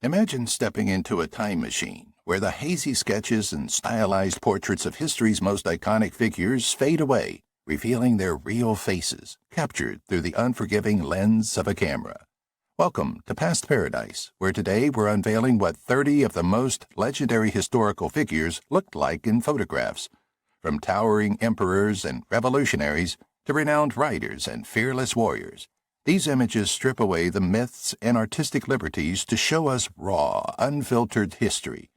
Imagine stepping into a time machine where the hazy sketches and stylized portraits of history's most iconic figures fade away, revealing their real faces, captured through the unforgiving lens of a camera. Welcome to Past Paradise, where today we're unveiling what 30 of the most legendary historical figures looked like in photographs, from towering emperors and revolutionaries to renowned writers and fearless warriors. These images strip away the myths and artistic liberties to show us raw, unfiltered history.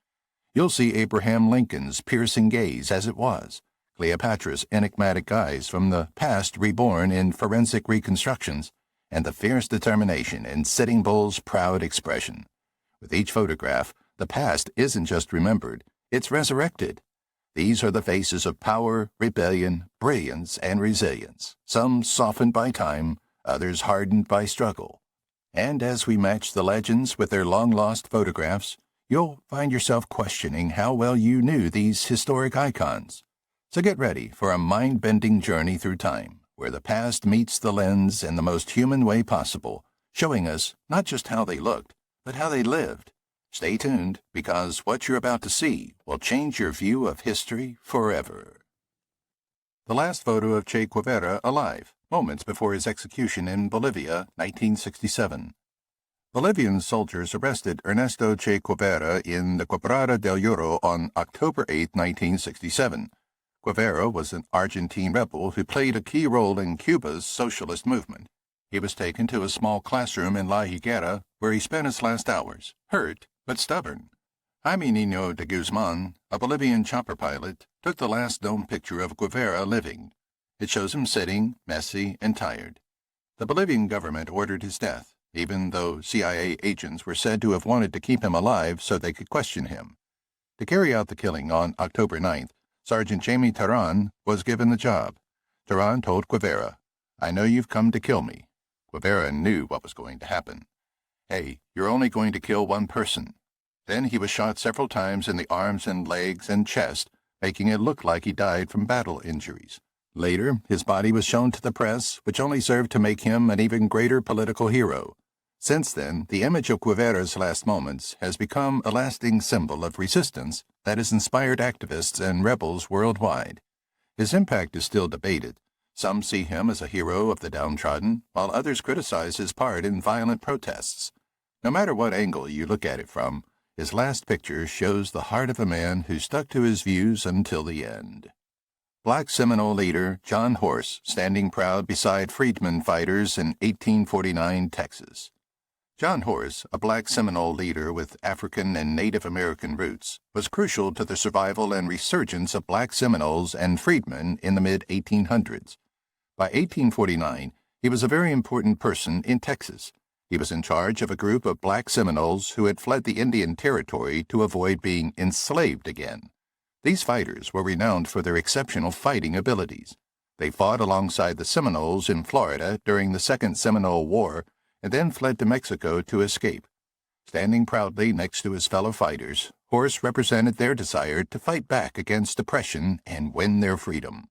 You'll see Abraham Lincoln's piercing gaze as it was, Cleopatra's enigmatic eyes from the past reborn in forensic reconstructions, and the fierce determination in Sitting Bull's proud expression. With each photograph, the past isn't just remembered, it's resurrected. These are the faces of power, rebellion, brilliance, and resilience, some softened by time, others hardened by struggle. And as we match the legends with their long-lost photographs, you'll find yourself questioning how well you knew these historic icons. So get ready for a mind-bending journey through time, where the past meets the lens in the most human way possible, showing us not just how they looked, but how they lived. Stay tuned, because what you're about to see will change your view of history forever. The last photo of Che Guevara alive, moments before his execution in Bolivia, 1967. Bolivian soldiers arrested Ernesto Che Guevara in the Quebrada del Oro on October 8, 1967. Guevara was an Argentine rebel who played a key role in Cuba's socialist movement. He was taken to a small classroom in La Higuera, where he spent his last hours, hurt but stubborn. Jaime Niño de Guzman, a Bolivian chopper pilot, took the last known picture of Guevara living. It shows him sitting, messy, and tired. The Bolivian government ordered his death, even though CIA agents were said to have wanted to keep him alive so they could question him. To carry out the killing on October 9th, Sergeant Jamie Terran was given the job. Terran told Guevara, "I know you've come to kill me." Guevara knew what was going to happen. "Hey, you're only going to kill one person." Then he was shot several times in the arms and legs and chest, making it look like he died from battle injuries. Later, his body was shown to the press, which only served to make him an even greater political hero. Since then, the image of Guevara's last moments has become a lasting symbol of resistance that has inspired activists and rebels worldwide. His impact is still debated. Some see him as a hero of the downtrodden, while others criticize his part in violent protests. No matter what angle you look at it from, his last picture shows the heart of a man who stuck to his views until the end. Black Seminole leader John Horse standing proud beside freedmen fighters in 1849 Texas. John Horse, a black Seminole leader with African and Native American roots, was crucial to the survival and resurgence of black Seminoles and freedmen in the mid-1800s. By 1849, he was a very important person in Texas. He was in charge of a group of black Seminoles who had fled the Indian Territory to avoid being enslaved again. These fighters were renowned for their exceptional fighting abilities. They fought alongside the Seminoles in Florida during the Second Seminole War and then fled to Mexico to escape. Standing proudly next to his fellow fighters, Horse represented their desire to fight back against oppression and win their freedom.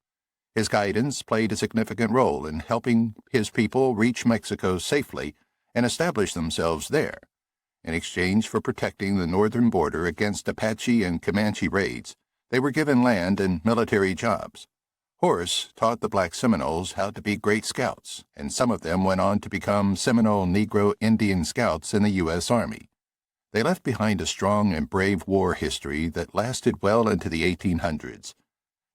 His guidance played a significant role in helping his people reach Mexico safely and establish themselves there. In exchange for protecting the northern border against Apache and Comanche raids, they were given land and military jobs. Horse taught the black Seminoles how to be great scouts, and some of them went on to become Seminole Negro Indian Scouts in the U.S. Army. They left behind a strong and brave war history that lasted well into the 1800s.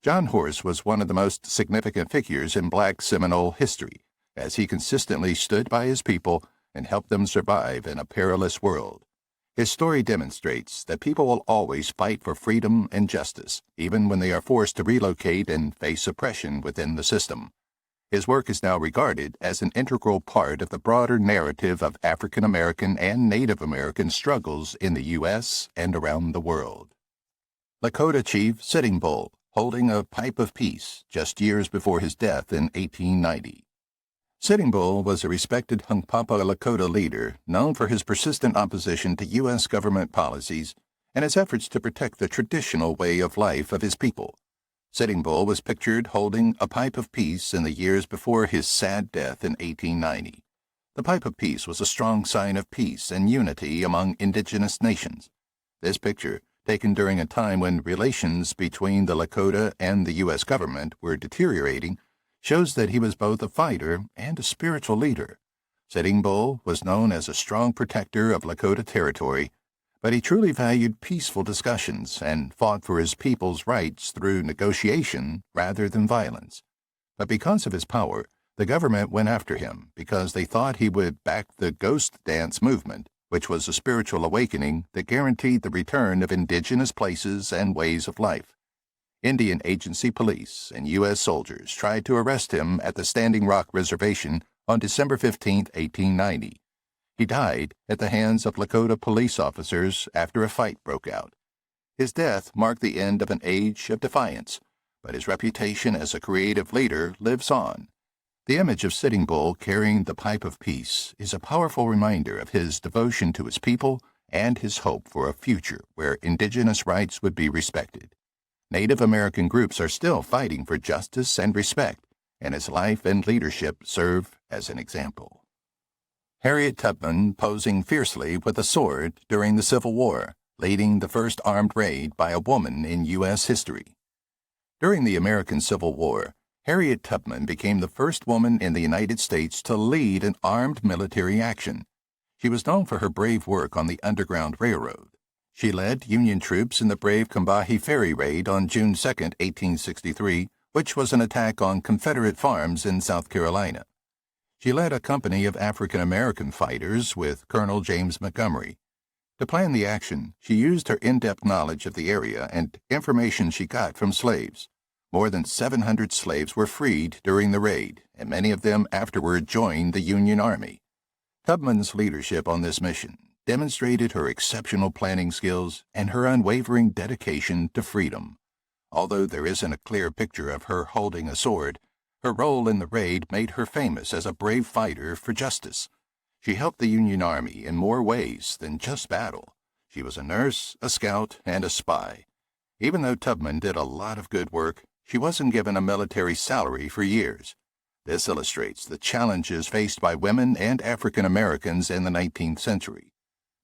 John Horse was one of the most significant figures in black Seminole history, as he consistently stood by his people and helped them survive in a perilous world. His story demonstrates that people will always fight for freedom and justice, even when they are forced to relocate and face oppression within the system. His work is now regarded as an integral part of the broader narrative of African American and Native American struggles in the U.S. and around the world. Lakota Chief Sitting Bull, holding a pipe of peace just years before his death in 1890. Sitting Bull was a respected Hunkpapa Lakota leader known for his persistent opposition to U.S. government policies and his efforts to protect the traditional way of life of his people. Sitting Bull was pictured holding a pipe of peace in the years before his sad death in 1890. The pipe of peace was a strong sign of peace and unity among indigenous nations. This picture, taken during a time when relations between the Lakota and the U.S. government were deteriorating, shows that he was both a fighter and a spiritual leader. Sitting Bull was known as a strong protector of Lakota territory, but he truly valued peaceful discussions and fought for his people's rights through negotiation rather than violence. But because of his power, the government went after him because they thought he would back the ghost dance movement, which was a spiritual awakening that guaranteed the return of indigenous places and ways of life. Indian Agency police and U.S. soldiers tried to arrest him at the Standing Rock Reservation on December 15, 1890. He died at the hands of Lakota police officers after a fight broke out. His death marked the end of an age of defiance, but his reputation as a creative leader lives on. The image of Sitting Bull carrying the pipe of peace is a powerful reminder of his devotion to his people and his hope for a future where indigenous rights would be respected. Native American groups are still fighting for justice and respect, and his life and leadership serve as an example. Harriet Tubman posing fiercely with a sword during the Civil War, leading the first armed raid by a woman in U.S. history. During the American Civil War, Harriet Tubman became the first woman in the United States to lead an armed military action. She was known for her brave work on the Underground Railroad. She led Union troops in the brave Combahee Ferry raid on June 2, 1863, which was an attack on Confederate farms in South Carolina. She led a company of African-American fighters with Colonel James Montgomery. To plan the action, she used her in-depth knowledge of the area and information she got from slaves. More than 700 slaves were freed during the raid, and many of them afterward joined the Union Army. Tubman's leadership on this mission demonstrated her exceptional planning skills and her unwavering dedication to freedom. Although there isn't a clear picture of her holding a sword, her role in the raid made her famous as a brave fighter for justice. She helped the Union Army in more ways than just battle. She was a nurse, a scout, and a spy. Even though Tubman did a lot of good work, she wasn't given a military salary for years. This illustrates the challenges faced by women and African Americans in the 19th century.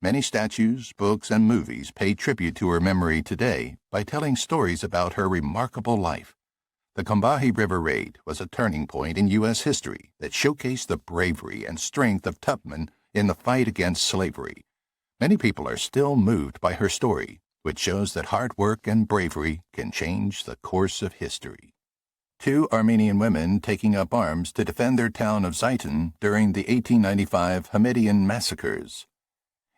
Many statues, books, and movies pay tribute to her memory today by telling stories about her remarkable life. The Combahee River Raid was a turning point in U.S. history that showcased the bravery and strength of Tubman in the fight against slavery. Many people are still moved by her story, which shows that hard work and bravery can change the course of history. 2 Armenian women taking up arms to defend their town of Zaytun during the 1895 Hamidian massacres.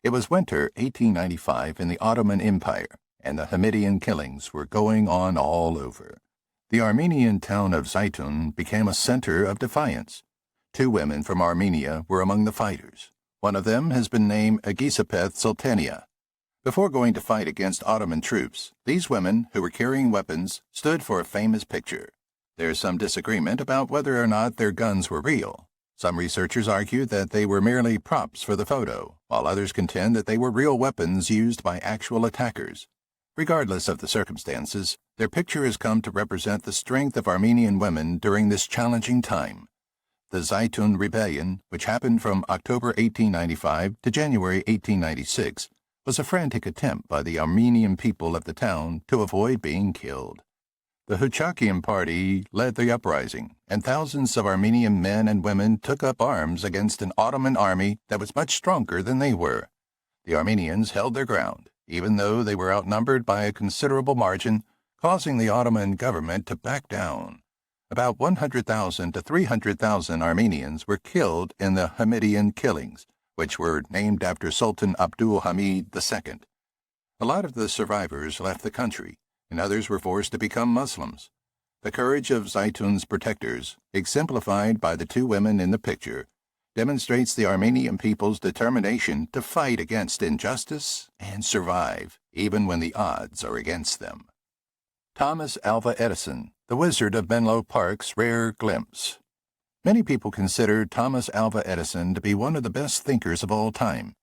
It was winter 1895 in the Ottoman Empire, and the Hamidian killings were going on all over. The Armenian town of Zaytun became a center of defiance. 2 women from Armenia were among the fighters. One of them has been named Agisapeth Sultania. Before going to fight against Ottoman troops, these women, who were carrying weapons, stood for a famous picture. There is some disagreement about whether or not their guns were real. Some researchers argue that they were merely props for the photo, while others contend that they were real weapons used by actual attackers. Regardless of the circumstances, their picture has come to represent the strength of Armenian women during this challenging time. The Zaytun Rebellion, which happened from October 1895 to January 1896, was a frantic attempt by the Armenian people of the town to avoid being killed. The Huchakian party led the uprising, and thousands of Armenian men and women took up arms against an Ottoman army that was much stronger than they were. The Armenians held their ground, even though they were outnumbered by a considerable margin, causing the Ottoman government to back down. About 100,000 to 300,000 Armenians were killed in the Hamidian killings, which were named after Sultan Abdul Hamid II. A lot of the survivors left the country, and others were forced to become Muslims. The courage of Zaytun's protectors, exemplified by the 2 women in the picture, demonstrates the Armenian people's determination to fight against injustice and survive, even when the odds are against them. Thomas Alva Edison, the Wizard of Menlo Park's rare glimpse. Many people consider Thomas Alva Edison to be one of the best thinkers of all time.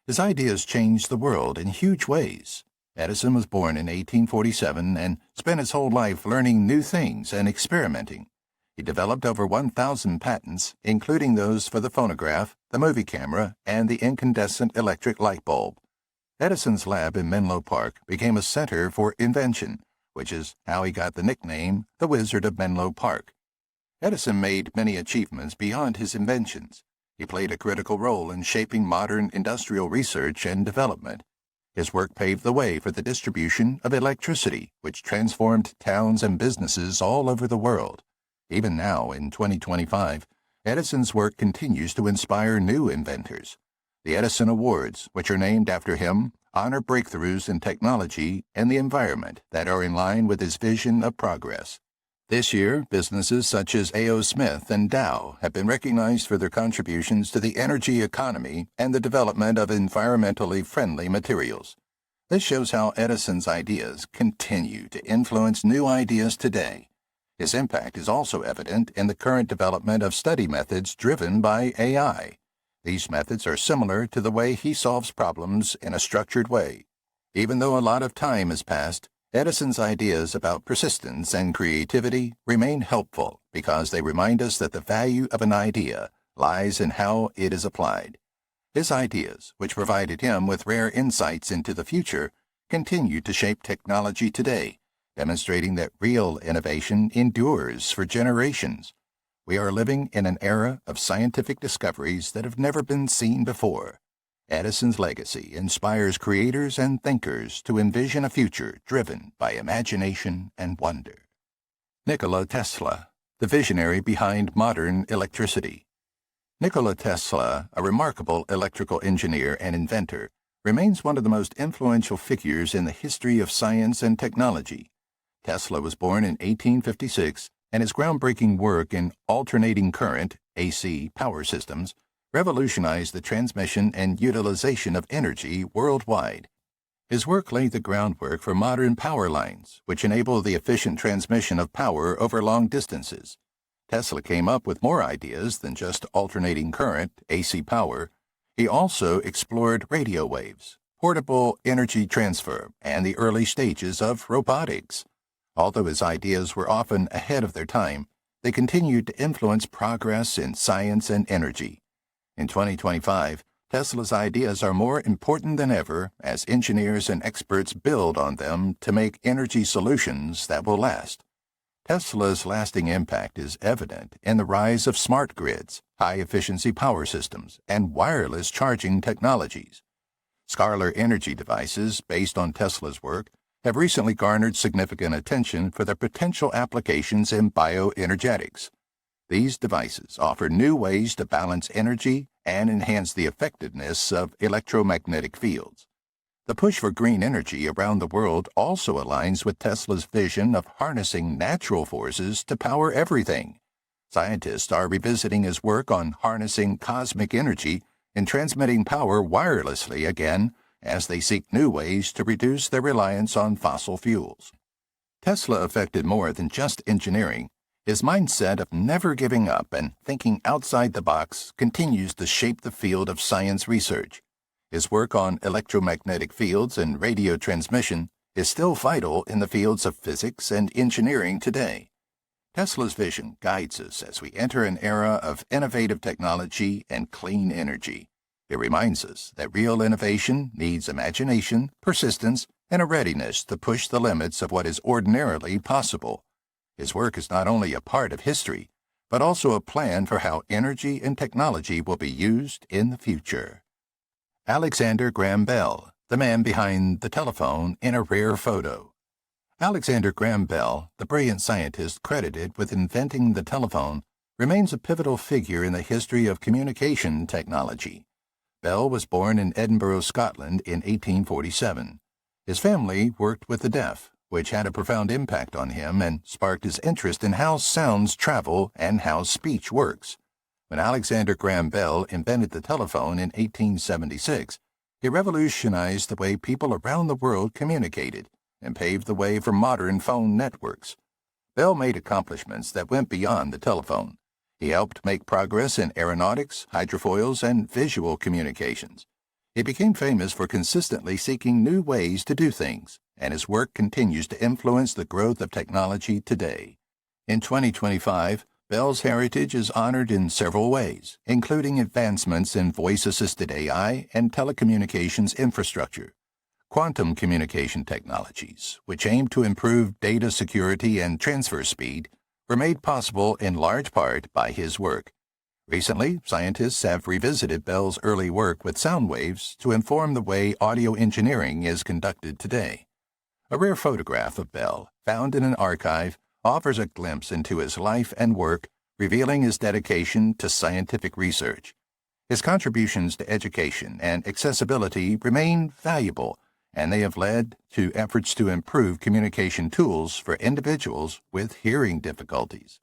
His ideas changed the world in huge ways. Edison was born in 1847 and spent his whole life learning new things and experimenting. He developed over 1,000 patents, including those for the phonograph, the movie camera, and the incandescent electric light bulb. Edison's lab in Menlo Park became a center for invention, which is how he got the nickname the Wizard of Menlo Park. Edison made many achievements beyond his inventions. He played a critical role in shaping modern industrial research and development. His work paved the way for the distribution of electricity, which transformed towns and businesses all over the world. Even now, in 2025, Edison's work continues to inspire new inventors. The Edison Awards, which are named after him, honor breakthroughs in technology and the environment that are in line with his vision of progress. This year, businesses such as A.O. Smith and Dow have been recognized for their contributions to the energy economy and the development of environmentally friendly materials. This shows how Edison's ideas continue to influence new ideas today. His impact is also evident in the current development of study methods driven by AI. These methods are similar to the way he solves problems in a structured way. Even though a lot of time has passed, Edison's ideas about persistence and creativity remain helpful because they remind us that the value of an idea lies in how it is applied. His ideas, which provided him with rare insights into the future, continue to shape technology today, demonstrating that real innovation endures for generations. We are living in an era of scientific discoveries that have never been seen before. Edison's legacy inspires creators and thinkers to envision a future driven by imagination and wonder. Nikola Tesla, the visionary behind modern electricity. Nikola Tesla, a remarkable electrical engineer and inventor, remains one of the most influential figures in the history of science and technology. Tesla was born in 1856, and his groundbreaking work in alternating current (AC) power systems revolutionized the transmission and utilization of energy worldwide. His work laid the groundwork for modern power lines, which enable the efficient transmission of power over long distances. Tesla came up with more ideas than just alternating current, AC power. He also explored radio waves, portable energy transfer, and the early stages of robotics. Although his ideas were often ahead of their time, they continued to influence progress in science and energy. In 2025, Tesla's ideas are more important than ever as engineers and experts build on them to make energy solutions that will last. Tesla's lasting impact is evident in the rise of smart grids, high-efficiency power systems, and wireless charging technologies. Scalar energy devices based on Tesla's work have recently garnered significant attention for their potential applications in bioenergetics. These devices offer new ways to balance energy and enhance the effectiveness of electromagnetic fields. The push for green energy around the world also aligns with Tesla's vision of harnessing natural forces to power everything. Scientists are revisiting his work on harnessing cosmic energy and transmitting power wirelessly again as they seek new ways to reduce their reliance on fossil fuels. Tesla affected more than just engineering. His mindset of never giving up and thinking outside the box continues to shape the field of science research. His work on electromagnetic fields and radio transmission is still vital in the fields of physics and engineering today. Tesla's vision guides us as we enter an era of innovative technology and clean energy. It reminds us that real innovation needs imagination, persistence, and a readiness to push the limits of what is ordinarily possible. His work is not only a part of history, but also a plan for how energy and technology will be used in the future. Alexander Graham Bell, the man behind the telephone in a rare photo. Alexander Graham Bell, the brilliant scientist credited with inventing the telephone, remains a pivotal figure in the history of communication technology. Bell was born in Edinburgh, Scotland in 1847. His family worked with the deaf, which had a profound impact on him and sparked his interest in how sounds travel and how speech works. When Alexander Graham Bell invented the telephone in 1876, he revolutionized the way people around the world communicated and paved the way for modern phone networks. Bell made accomplishments that went beyond the telephone. He helped make progress in aeronautics, hydrofoils, and visual communications. He became famous for consistently seeking new ways to do things, and his work continues to influence the growth of technology today. In 2025, Bell's heritage is honored in several ways, including advancements in voice-assisted AI and telecommunications infrastructure. Quantum communication technologies, which aim to improve data security and transfer speed, were made possible in large part by his work. Recently, scientists have revisited Bell's early work with sound waves to inform the way audio engineering is conducted today. A rare photograph of Bell, found in an archive, offers a glimpse into his life and work, revealing his dedication to scientific research. His contributions to education and accessibility remain valuable, and they have led to efforts to improve communication tools for individuals with hearing difficulties.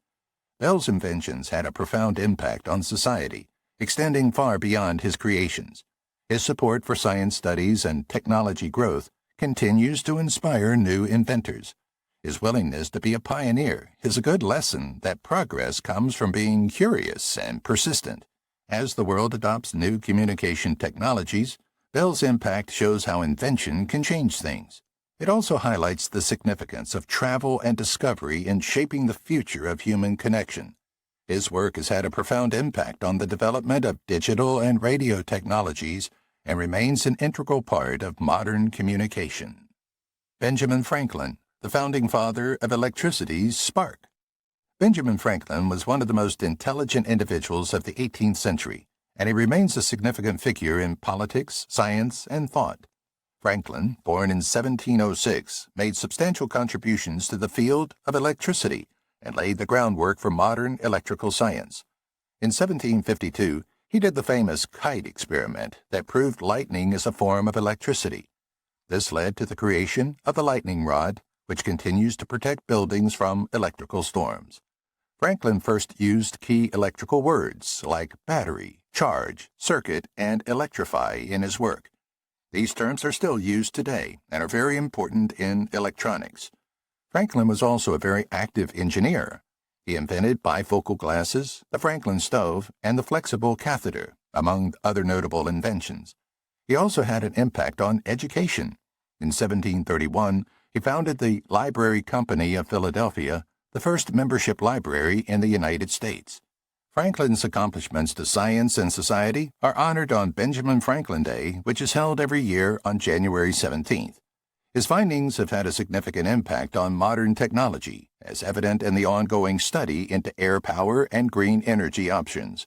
Bell's inventions had a profound impact on society, extending far beyond his creations. His support for science studies and technology growth continues to inspire new inventors. His willingness to be a pioneer is a good lesson that progress comes from being curious and persistent. As the world adopts new communication technologies, Bell's impact shows how invention can change things. It also highlights the significance of travel and discovery in shaping the future of human connection. His work has had a profound impact on the development of digital and radio technologies and remains an integral part of modern communication. Benjamin Franklin, the founding father of electricity's spark. Benjamin Franklin was one of the most intelligent individuals of the 18th century, and he remains a significant figure in politics, science, and thought. Franklin, born in 1706, made substantial contributions to the field of electricity and laid the groundwork for modern electrical science. In 1752, he did the famous kite experiment that proved lightning is a form of electricity. This led to the creation of the lightning rod, which continues to protect buildings from electrical storms. Franklin first used key electrical words like battery, charge, circuit, and electrify in his work. These terms are still used today and are very important in electronics. Franklin was also a very active engineer. He invented bifocal glasses, the Franklin stove, and the flexible catheter, among other notable inventions. He also had an impact on education. In 1731, he founded the Library Company of Philadelphia, the first membership library in the United States. Franklin's accomplishments to science and society are honored on Benjamin Franklin Day, which is held every year on January 17th. His findings have had a significant impact on modern technology, as evident in the ongoing study into air power and green energy options.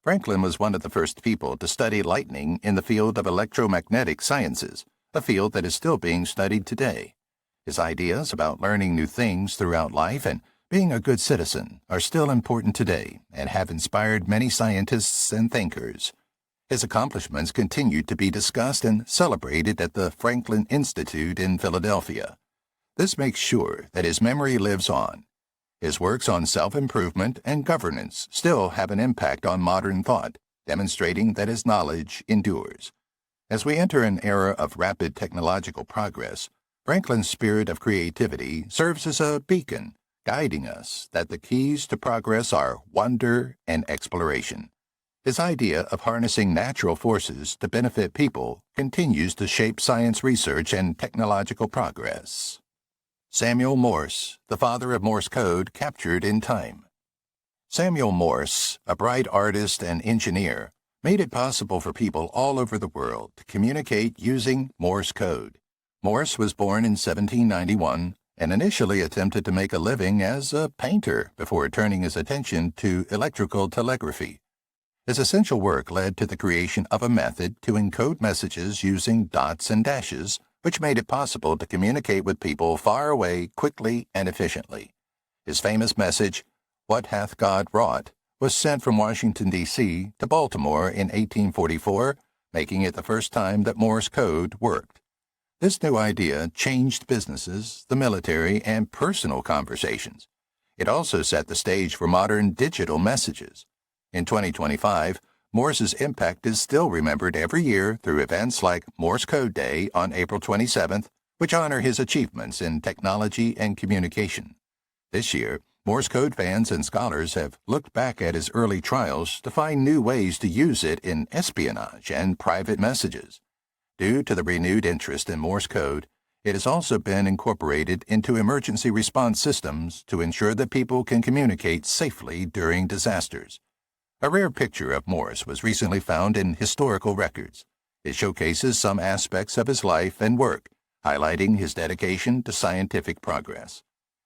Franklin was one of the first people to study lightning in the field of electromagnetic sciences, a field that is still being studied today. His ideas about learning new things throughout life and being a good citizen are still important today and have inspired many scientists and thinkers. His accomplishments continue to be discussed and celebrated at the Franklin Institute in Philadelphia. This makes sure that his memory lives on. His works on self-improvement and governance still have an impact on modern thought, demonstrating that his knowledge endures. As we enter an era of rapid technological progress, Franklin's spirit of creativity serves as a beacon, guiding us that the keys to progress are wonder and exploration. His idea of harnessing natural forces to benefit people continues to shape science research and technological progress. Samuel Morse, the father of Morse code, captured in time. Samuel Morse, a bright artist and engineer, made it possible for people all over the world to communicate using Morse code. Morse was born in 1791 and initially attempted to make a living as a painter before turning his attention to electrical telegraphy. His essential work led to the creation of a method to encode messages using dots and dashes, which made it possible to communicate with people far away quickly and efficiently. His famous message, "What hath God wrought?" was sent from Washington, D.C. to Baltimore in 1844, making it the first time that Morse code worked. This new idea changed businesses, the military, and personal conversations. It also set the stage for modern digital messages. In 2025, Morse's impact is still remembered every year through events like Morse Code Day on April 27th, which honor his achievements in technology and communication. This year, Morse code fans and scholars have looked back at his early trials to find new ways to use it in espionage and private messages. Due to the renewed interest in Morse code, It has also been incorporated into emergency response systems to ensure that people can communicate safely during disasters. A rare picture of Morse was recently found in historical records. It showcases some aspects of his life and work, highlighting his dedication to scientific progress.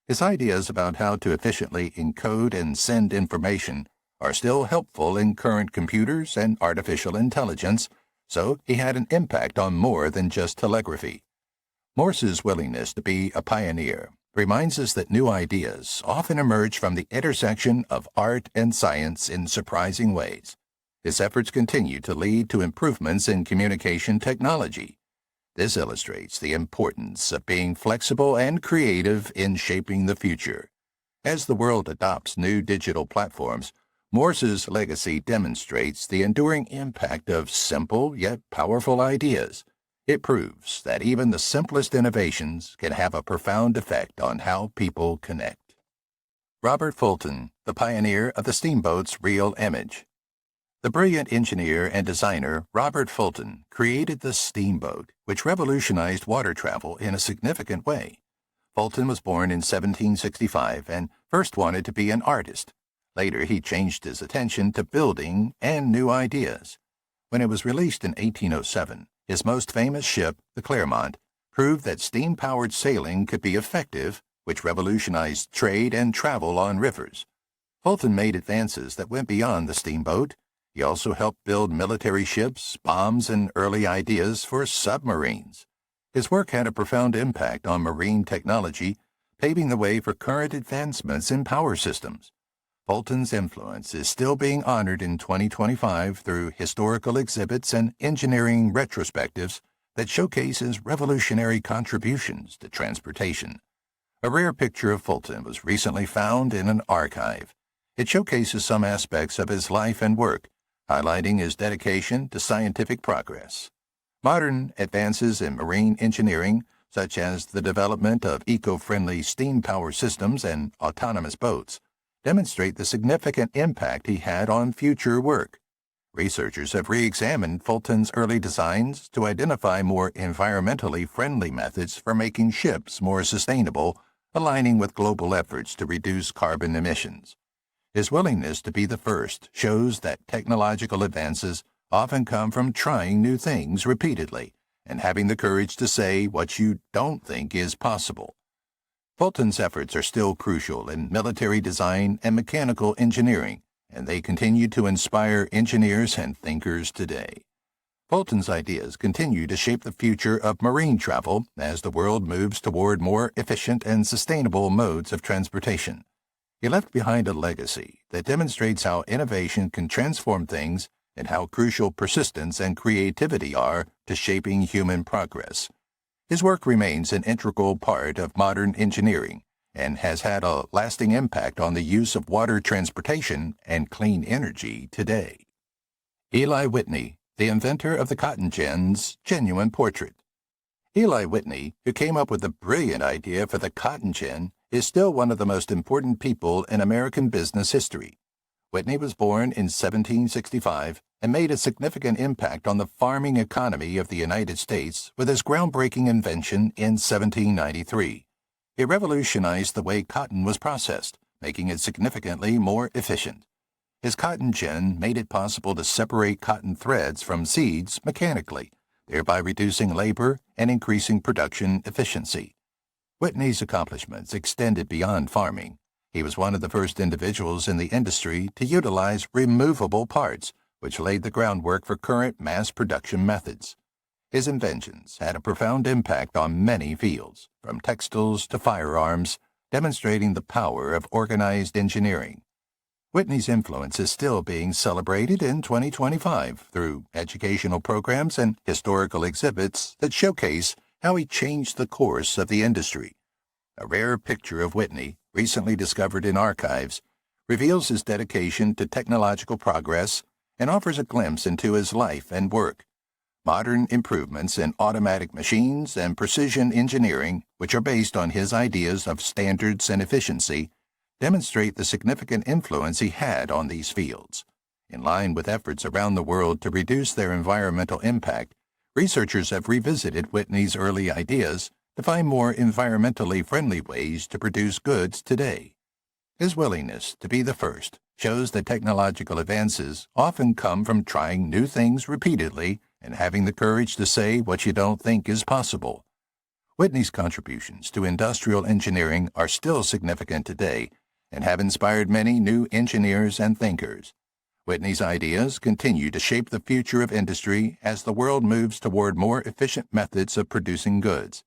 His ideas about how to efficiently encode and send information are still helpful in current computers and artificial intelligence, so he had an impact on more than just telegraphy. Morse's willingness to be a pioneer reminds us that new ideas often emerge from the intersection of art and science in surprising ways. His efforts continue to lead to improvements in communication technology. This illustrates the importance of being flexible and creative in shaping the future. As the world adopts new digital platforms, Morse's legacy demonstrates the enduring impact of simple yet powerful ideas. It proves that even the simplest innovations can have a profound effect on how people connect. Robert Fulton, the pioneer of the steamboat's real image. The brilliant engineer and designer Robert Fulton created the steamboat, which revolutionized water travel in a significant way. Fulton was born in 1765 and first wanted to be an artist. Later, he changed his attention to building and new ideas. When it was released in 1807, his most famous ship, the Clermont, proved that steam-powered sailing could be effective, which revolutionized trade and travel on rivers. Fulton made advances that went beyond the steamboat. He also helped build military ships, bombs, and early ideas for submarines. His work had a profound impact on marine technology, paving the way for current advancements in power systems. Fulton's influence is still being honored in 2025 through historical exhibits and engineering retrospectives that showcase his revolutionary contributions to transportation. A rare picture of Fulton was recently found in an archive. It showcases some aspects of his life and work, highlighting his dedication to scientific progress. Modern advances in marine engineering, such as the development of eco-friendly steam power systems and autonomous boats, demonstrate the significant impact he had on future work. Researchers have re-examined Fulton's early designs to identify more environmentally friendly methods for making ships more sustainable, aligning with global efforts to reduce carbon emissions. His willingness to be the first shows that technological advances often come from trying new things repeatedly and having the courage to say what you don't think is possible. Fulton's efforts are still crucial in military design and mechanical engineering, and they continue to inspire engineers and thinkers today. Fulton's ideas continue to shape the future of marine travel as the world moves toward more efficient and sustainable modes of transportation. He left behind a legacy that demonstrates how innovation can transform things and how crucial persistence and creativity are to shaping human progress. His work remains an integral part of modern engineering and has had a lasting impact on the use of water transportation and clean energy today. Eli Whitney, the inventor of the cotton gin's genuine portrait. Eli Whitney, who came up with the brilliant idea for the cotton gin, is still one of the most important people in American business history. Whitney was born in 1765 and made a significant impact on the farming economy of the United States with his groundbreaking invention in 1793. It revolutionized the way cotton was processed, making it significantly more efficient. His cotton gin made it possible to separate cotton threads from seeds mechanically, thereby reducing labor and increasing production efficiency. Whitney's accomplishments extended beyond farming. He was one of the first individuals in the industry to utilize removable parts, which laid the groundwork for current mass production methods. His inventions had a profound impact on many fields, from textiles to firearms, demonstrating the power of organized engineering. Whitney's influence is still being celebrated in 2025 through educational programs and historical exhibits that showcase how he changed the course of the industry. A rare picture of Whitney, recently discovered in archives, reveals his dedication to technological progress and offers a glimpse into his life and work. Modern improvements in automatic machines and precision engineering, which are based on his ideas of standards and efficiency, demonstrate the significant influence he had on these fields. In line with efforts around the world to reduce their environmental impact, researchers have revisited Whitney's early ideas to find more environmentally friendly ways to produce goods today. His willingness to be the first shows that technological advances often come from trying new things repeatedly and having the courage to say what you don't think is possible. Whitney's contributions to industrial engineering are still significant today and have inspired many new engineers and thinkers. Whitney's ideas continue to shape the future of industry as the world moves toward more efficient methods of producing goods.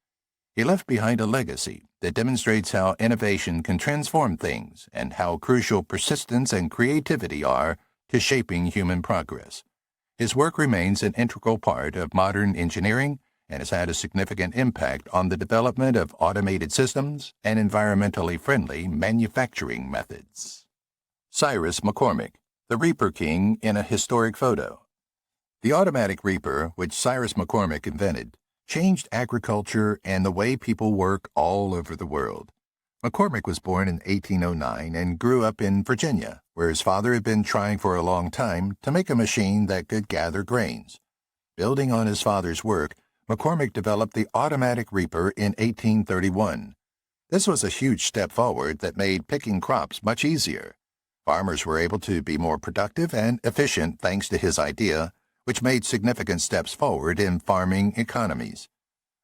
He left behind a legacy that demonstrates how innovation can transform things and how crucial persistence and creativity are to shaping human progress. His work remains an integral part of modern engineering and has had a significant impact on the development of automated systems and environmentally friendly manufacturing methods. Cyrus McCormick, the Reaper King in a historic photo. The automatic reaper, which Cyrus McCormick invented, changed agriculture and the way people work all over the world. McCormick was born in 1809 and grew up in Virginia, where his father had been trying for a long time to make a machine that could gather grains. Building on his father's work, McCormick developed the automatic reaper in 1831. This was a huge step forward that made picking crops much easier. Farmers were able to be more productive and efficient thanks to his idea, which made significant steps forward in farming economies.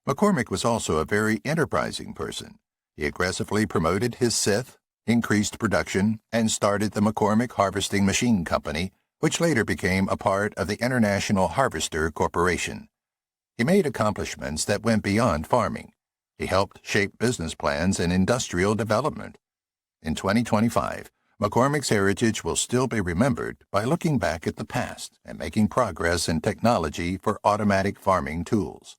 McCormick was also a very enterprising person. He aggressively promoted his scythe, increased production, and started the McCormick Harvesting Machine Company, which later became a part of the International Harvester Corporation. He made accomplishments that went beyond farming. He helped shape business plans and industrial development. In 2025, McCormick's heritage will still be remembered by looking back at the past and making progress in technology for automatic farming tools.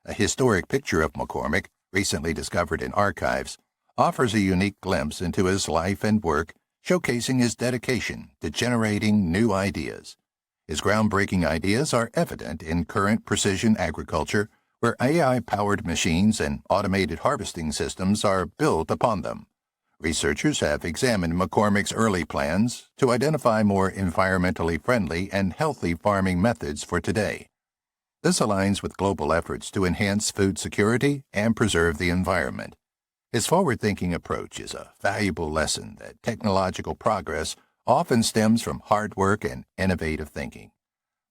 A historic picture of McCormick, recently discovered in archives, offers a unique glimpse into his life and work, showcasing his dedication to generating new ideas. His groundbreaking ideas are evident in current precision agriculture, where AI-powered machines and automated harvesting systems are built upon them. Researchers have examined McCormick's early plans to identify more environmentally friendly and healthy farming methods for today. This aligns with global efforts to enhance food security and preserve the environment. His forward-thinking approach is a valuable lesson that technological progress often stems from hard work and innovative thinking.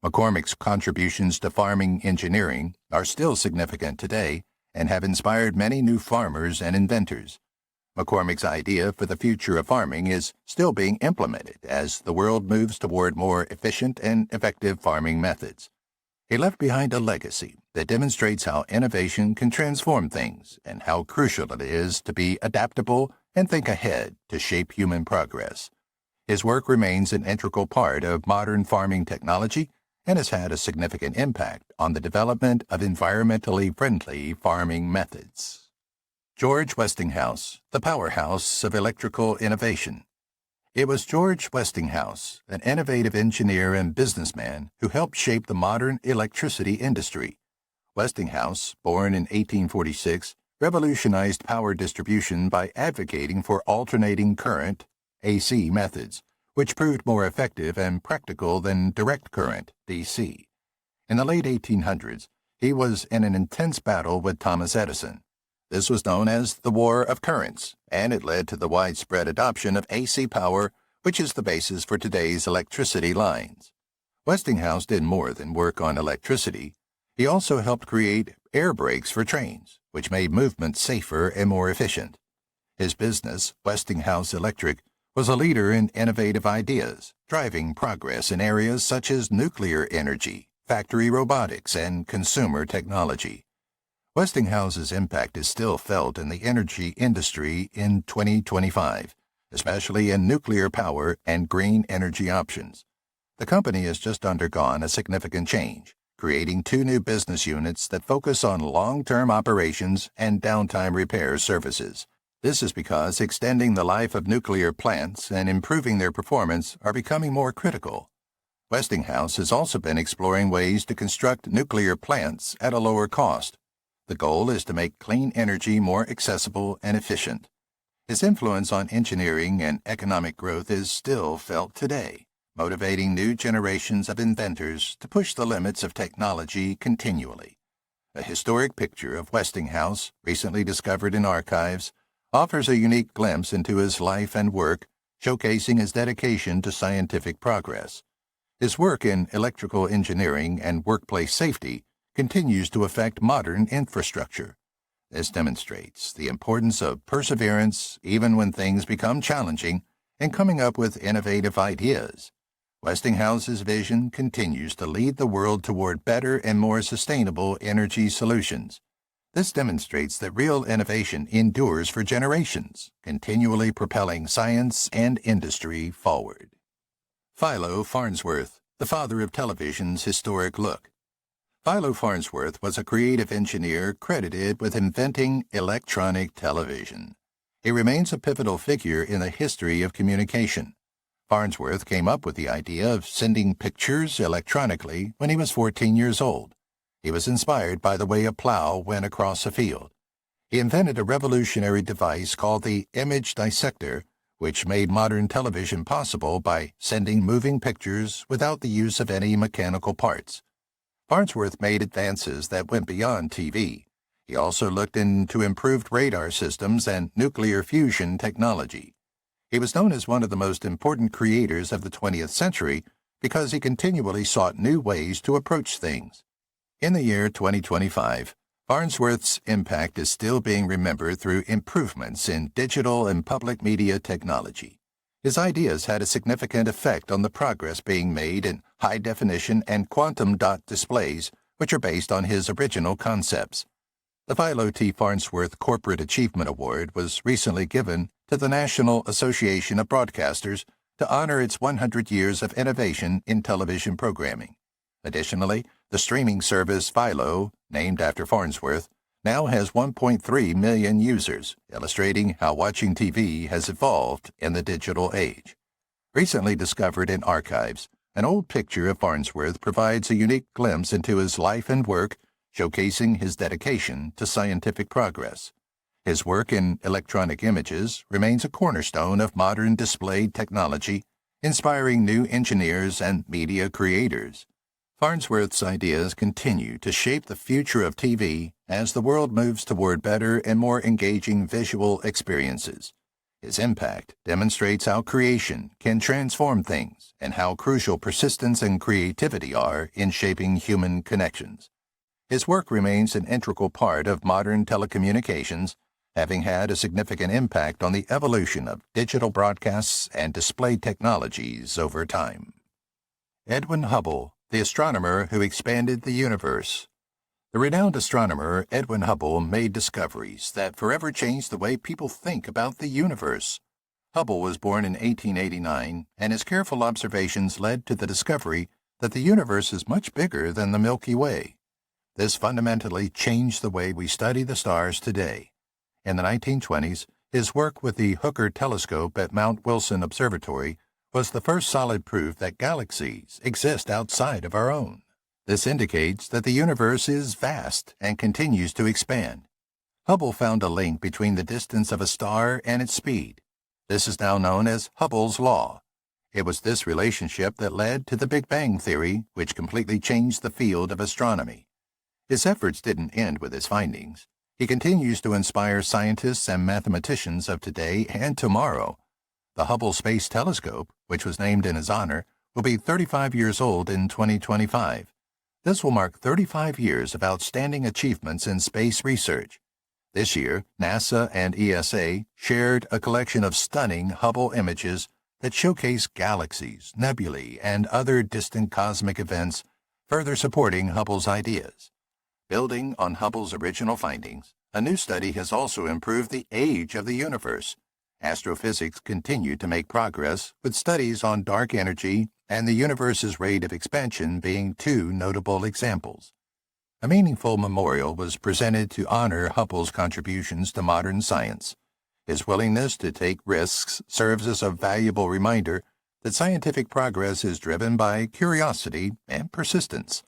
McCormick's contributions to farming engineering are still significant today and have inspired many new farmers and inventors. McCormick's idea for the future of farming is still being implemented as the world moves toward more efficient and effective farming methods. He left behind a legacy that demonstrates how innovation can transform things and how crucial it is to be adaptable and think ahead to shape human progress. His work remains an integral part of modern farming technology and has had a significant impact on the development of environmentally friendly farming methods. George Westinghouse, the powerhouse of electrical innovation. It was George Westinghouse, an innovative engineer and businessman, who helped shape the modern electricity industry. Westinghouse, born in 1846, revolutionized power distribution by advocating for alternating current, AC methods, which proved more effective and practical than direct current, DC. In the late 1800s, he was in an intense battle with Thomas Edison. This was known as the War of Currents, and it led to the widespread adoption of AC power, which is the basis for today's electricity lines. Westinghouse did more than work on electricity. He also helped create air brakes for trains, which made movement safer and more efficient. His business, Westinghouse Electric, was a leader in innovative ideas, driving progress in areas such as nuclear energy, factory robotics, and consumer technology. Westinghouse's impact is still felt in the energy industry in 2025, especially in nuclear power and green energy options. The company has just undergone a significant change, creating 2 new business units that focus on long-term operations and downtime repair services. This is because extending the life of nuclear plants and improving their performance are becoming more critical. Westinghouse has also been exploring ways to construct nuclear plants at a lower cost. The goal is to make clean energy more accessible and efficient. His influence on engineering and economic growth is still felt today, motivating new generations of inventors to push the limits of technology continually. A historic picture of Westinghouse, recently discovered in archives, offers a unique glimpse into his life and work, showcasing his dedication to scientific progress. His work in electrical engineering and workplace safety continues to affect modern infrastructure. This demonstrates the importance of perseverance even when things become challenging and coming up with innovative ideas. Westinghouse's vision continues to lead the world toward better and more sustainable energy solutions. This demonstrates that real innovation endures for generations, continually propelling science and industry forward. Philo Farnsworth, the father of television's historic look. Philo Farnsworth was a creative engineer credited with inventing electronic television. He remains a pivotal figure in the history of communication. Farnsworth came up with the idea of sending pictures electronically when he was 14 years old. He was inspired by the way a plow went across a field. He invented a revolutionary device called the image dissector, which made modern television possible by sending moving pictures without the use of any mechanical parts. Farnsworth made advances that went beyond TV. He also looked into improved radar systems and nuclear fusion technology. He was known as one of the most important creators of the 20th century because he continually sought new ways to approach things. In the year 2025, Farnsworth's impact is still being remembered through improvements in digital and public media technology. His ideas had a significant effect on the progress being made in high-definition and quantum dot displays, which are based on his original concepts. The Philo T. Farnsworth Corporate Achievement Award was recently given to the National Association of Broadcasters to honor its 100 years of innovation in television programming. Additionally, the streaming service Philo, named after Farnsworth, now has 1.3 million users, illustrating how watching TV has evolved in the digital age. Recently discovered in archives, an old picture of Farnsworth provides a unique glimpse into his life and work, showcasing his dedication to scientific progress. His work in electronic images remains a cornerstone of modern display technology, inspiring new engineers and media creators. Farnsworth's ideas continue to shape the future of TV as the world moves toward better and more engaging visual experiences. His impact demonstrates how creation can transform things and how crucial persistence and creativity are in shaping human connections. His work remains an integral part of modern telecommunications, having had a significant impact on the evolution of digital broadcasts and display technologies over time. Edwin Hubble, the astronomer who expanded the universe. The renowned astronomer Edwin Hubble made discoveries that forever changed the way people think about the universe. Hubble was born in 1889, and his careful observations led to the discovery that the universe is much bigger than the Milky Way. This fundamentally changed the way we study the stars today. In the 1920s, his work with the Hooker telescope at Mount Wilson Observatory was the first solid proof that galaxies exist outside of our own. This indicates that the universe is vast and continues to expand. Hubble found a link between the distance of a star and its speed. This is now known as Hubble's law. It was this relationship that led to the Big Bang theory, which completely changed the field of astronomy. His efforts didn't end with his findings. He continues to inspire scientists and mathematicians of today and tomorrow. The Hubble Space Telescope, which was named in his honor, will be 35 years old in 2025. This will mark 35 years of outstanding achievements in space research. This year, NASA and ESA shared a collection of stunning Hubble images that showcase galaxies, nebulae, and other distant cosmic events, further supporting Hubble's ideas. Building on Hubble's original findings, a new study has also improved the age of the universe. Astrophysics continue to make progress, with studies on dark energy and the universe's rate of expansion being two notable examples. A meaningful memorial was presented to honor Hubble's contributions to modern science. His willingness to take risks serves as a valuable reminder that scientific progress is driven by curiosity and persistence.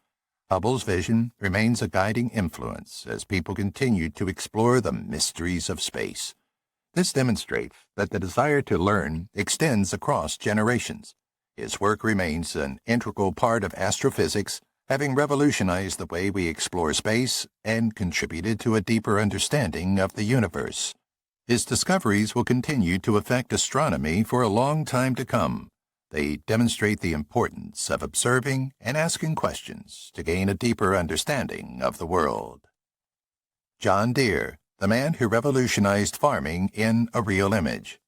Hubble's vision remains a guiding influence as people continue to explore the mysteries of space. This demonstrates that the desire to learn extends across generations. His work remains an integral part of astrophysics, having revolutionized the way we explore space and contributed to a deeper understanding of the universe. His discoveries will continue to affect astronomy for a long time to come. They demonstrate the importance of observing and asking questions to gain a deeper understanding of the world. John Deere, the man who revolutionized farming in a real image.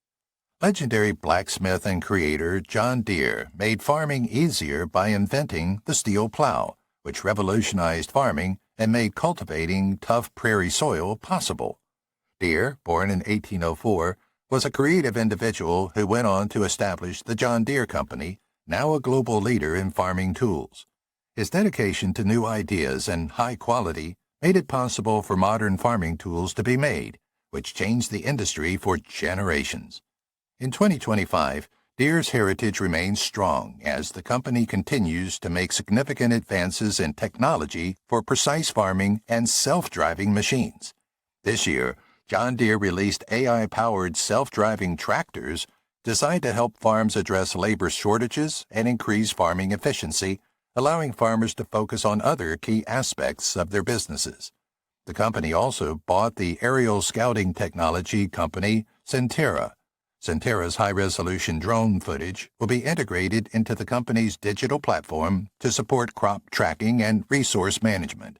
Legendary blacksmith and creator John Deere made farming easier by inventing the steel plow, which revolutionized farming and made cultivating tough prairie soil possible. Deere, born in 1804, was a creative individual who went on to establish the John Deere Company, now a global leader in farming tools. His dedication to new ideas and high quality made it possible for modern farming tools to be made, which changed the industry for generations. In 2025, Deere's heritage remains strong as the company continues to make significant advances in technology for precise farming and self-driving machines. This year, John Deere released AI-powered self-driving tractors designed to help farms address labor shortages and increase farming efficiency, allowing farmers to focus on other key aspects of their businesses. The company also bought the aerial scouting technology company Centera. Centera's high-resolution drone footage will be integrated into the company's digital platform to support crop tracking and resource management.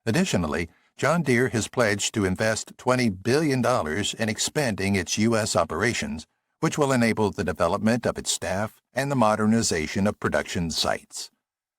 Additionally, John Deere has pledged to invest $20 billion in expanding its U.S. operations, which will enable the development of its staff and the modernization of production sites.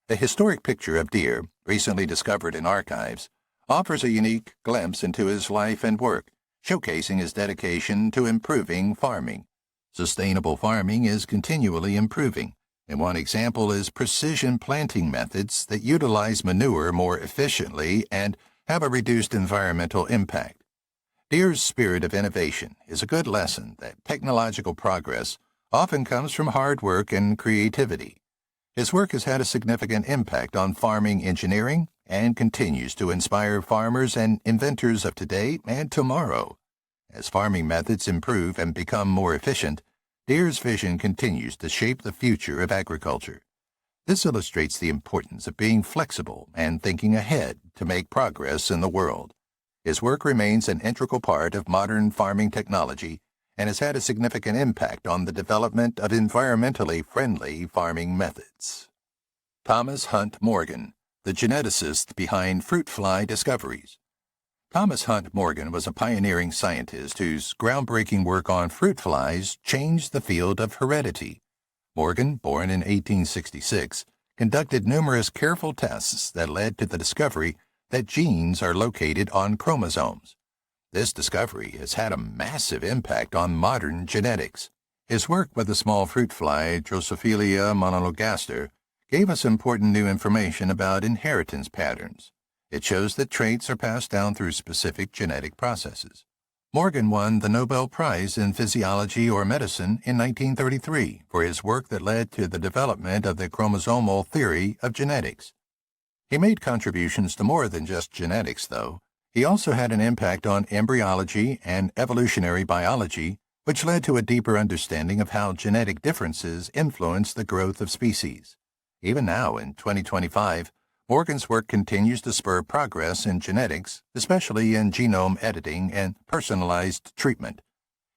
The historic picture of Deere, recently discovered in archives, offers a unique glimpse into his life and work, showcasing his dedication to improving farming. Sustainable farming is continually improving, and one example is precision planting methods that utilize manure more efficiently and have a reduced environmental impact. Deere's spirit of innovation is a good lesson that technological progress often comes from hard work and creativity. His work has had a significant impact on farming engineering and continues to inspire farmers and inventors of today and tomorrow. As farming methods improve and become more efficient, Deere's vision continues to shape the future of agriculture. This illustrates the importance of being flexible and thinking ahead to make progress in the world. His work remains an integral part of modern farming technology and has had a significant impact on the development of environmentally friendly farming methods. Thomas Hunt Morgan, the geneticist behind fruit fly discoveries. Thomas Hunt Morgan was a pioneering scientist whose groundbreaking work on fruit flies changed the field of heredity. Morgan, born in 1866, conducted numerous careful tests that led to the discovery that genes are located on chromosomes. This discovery has had a massive impact on modern genetics. His work with the small fruit fly Drosophila monogaster gave us important new information about inheritance patterns. It shows that traits are passed down through specific genetic processes. Morgan won the Nobel Prize in Physiology or Medicine in 1933 for his work that led to the development of the chromosomal theory of genetics. He made contributions to more than just genetics, though. He also had an impact on embryology and evolutionary biology, which led to a deeper understanding of how genetic differences influence the growth of species. Even now, in 2025, Morgan's work continues to spur progress in genetics, especially in genome editing and personalized treatment.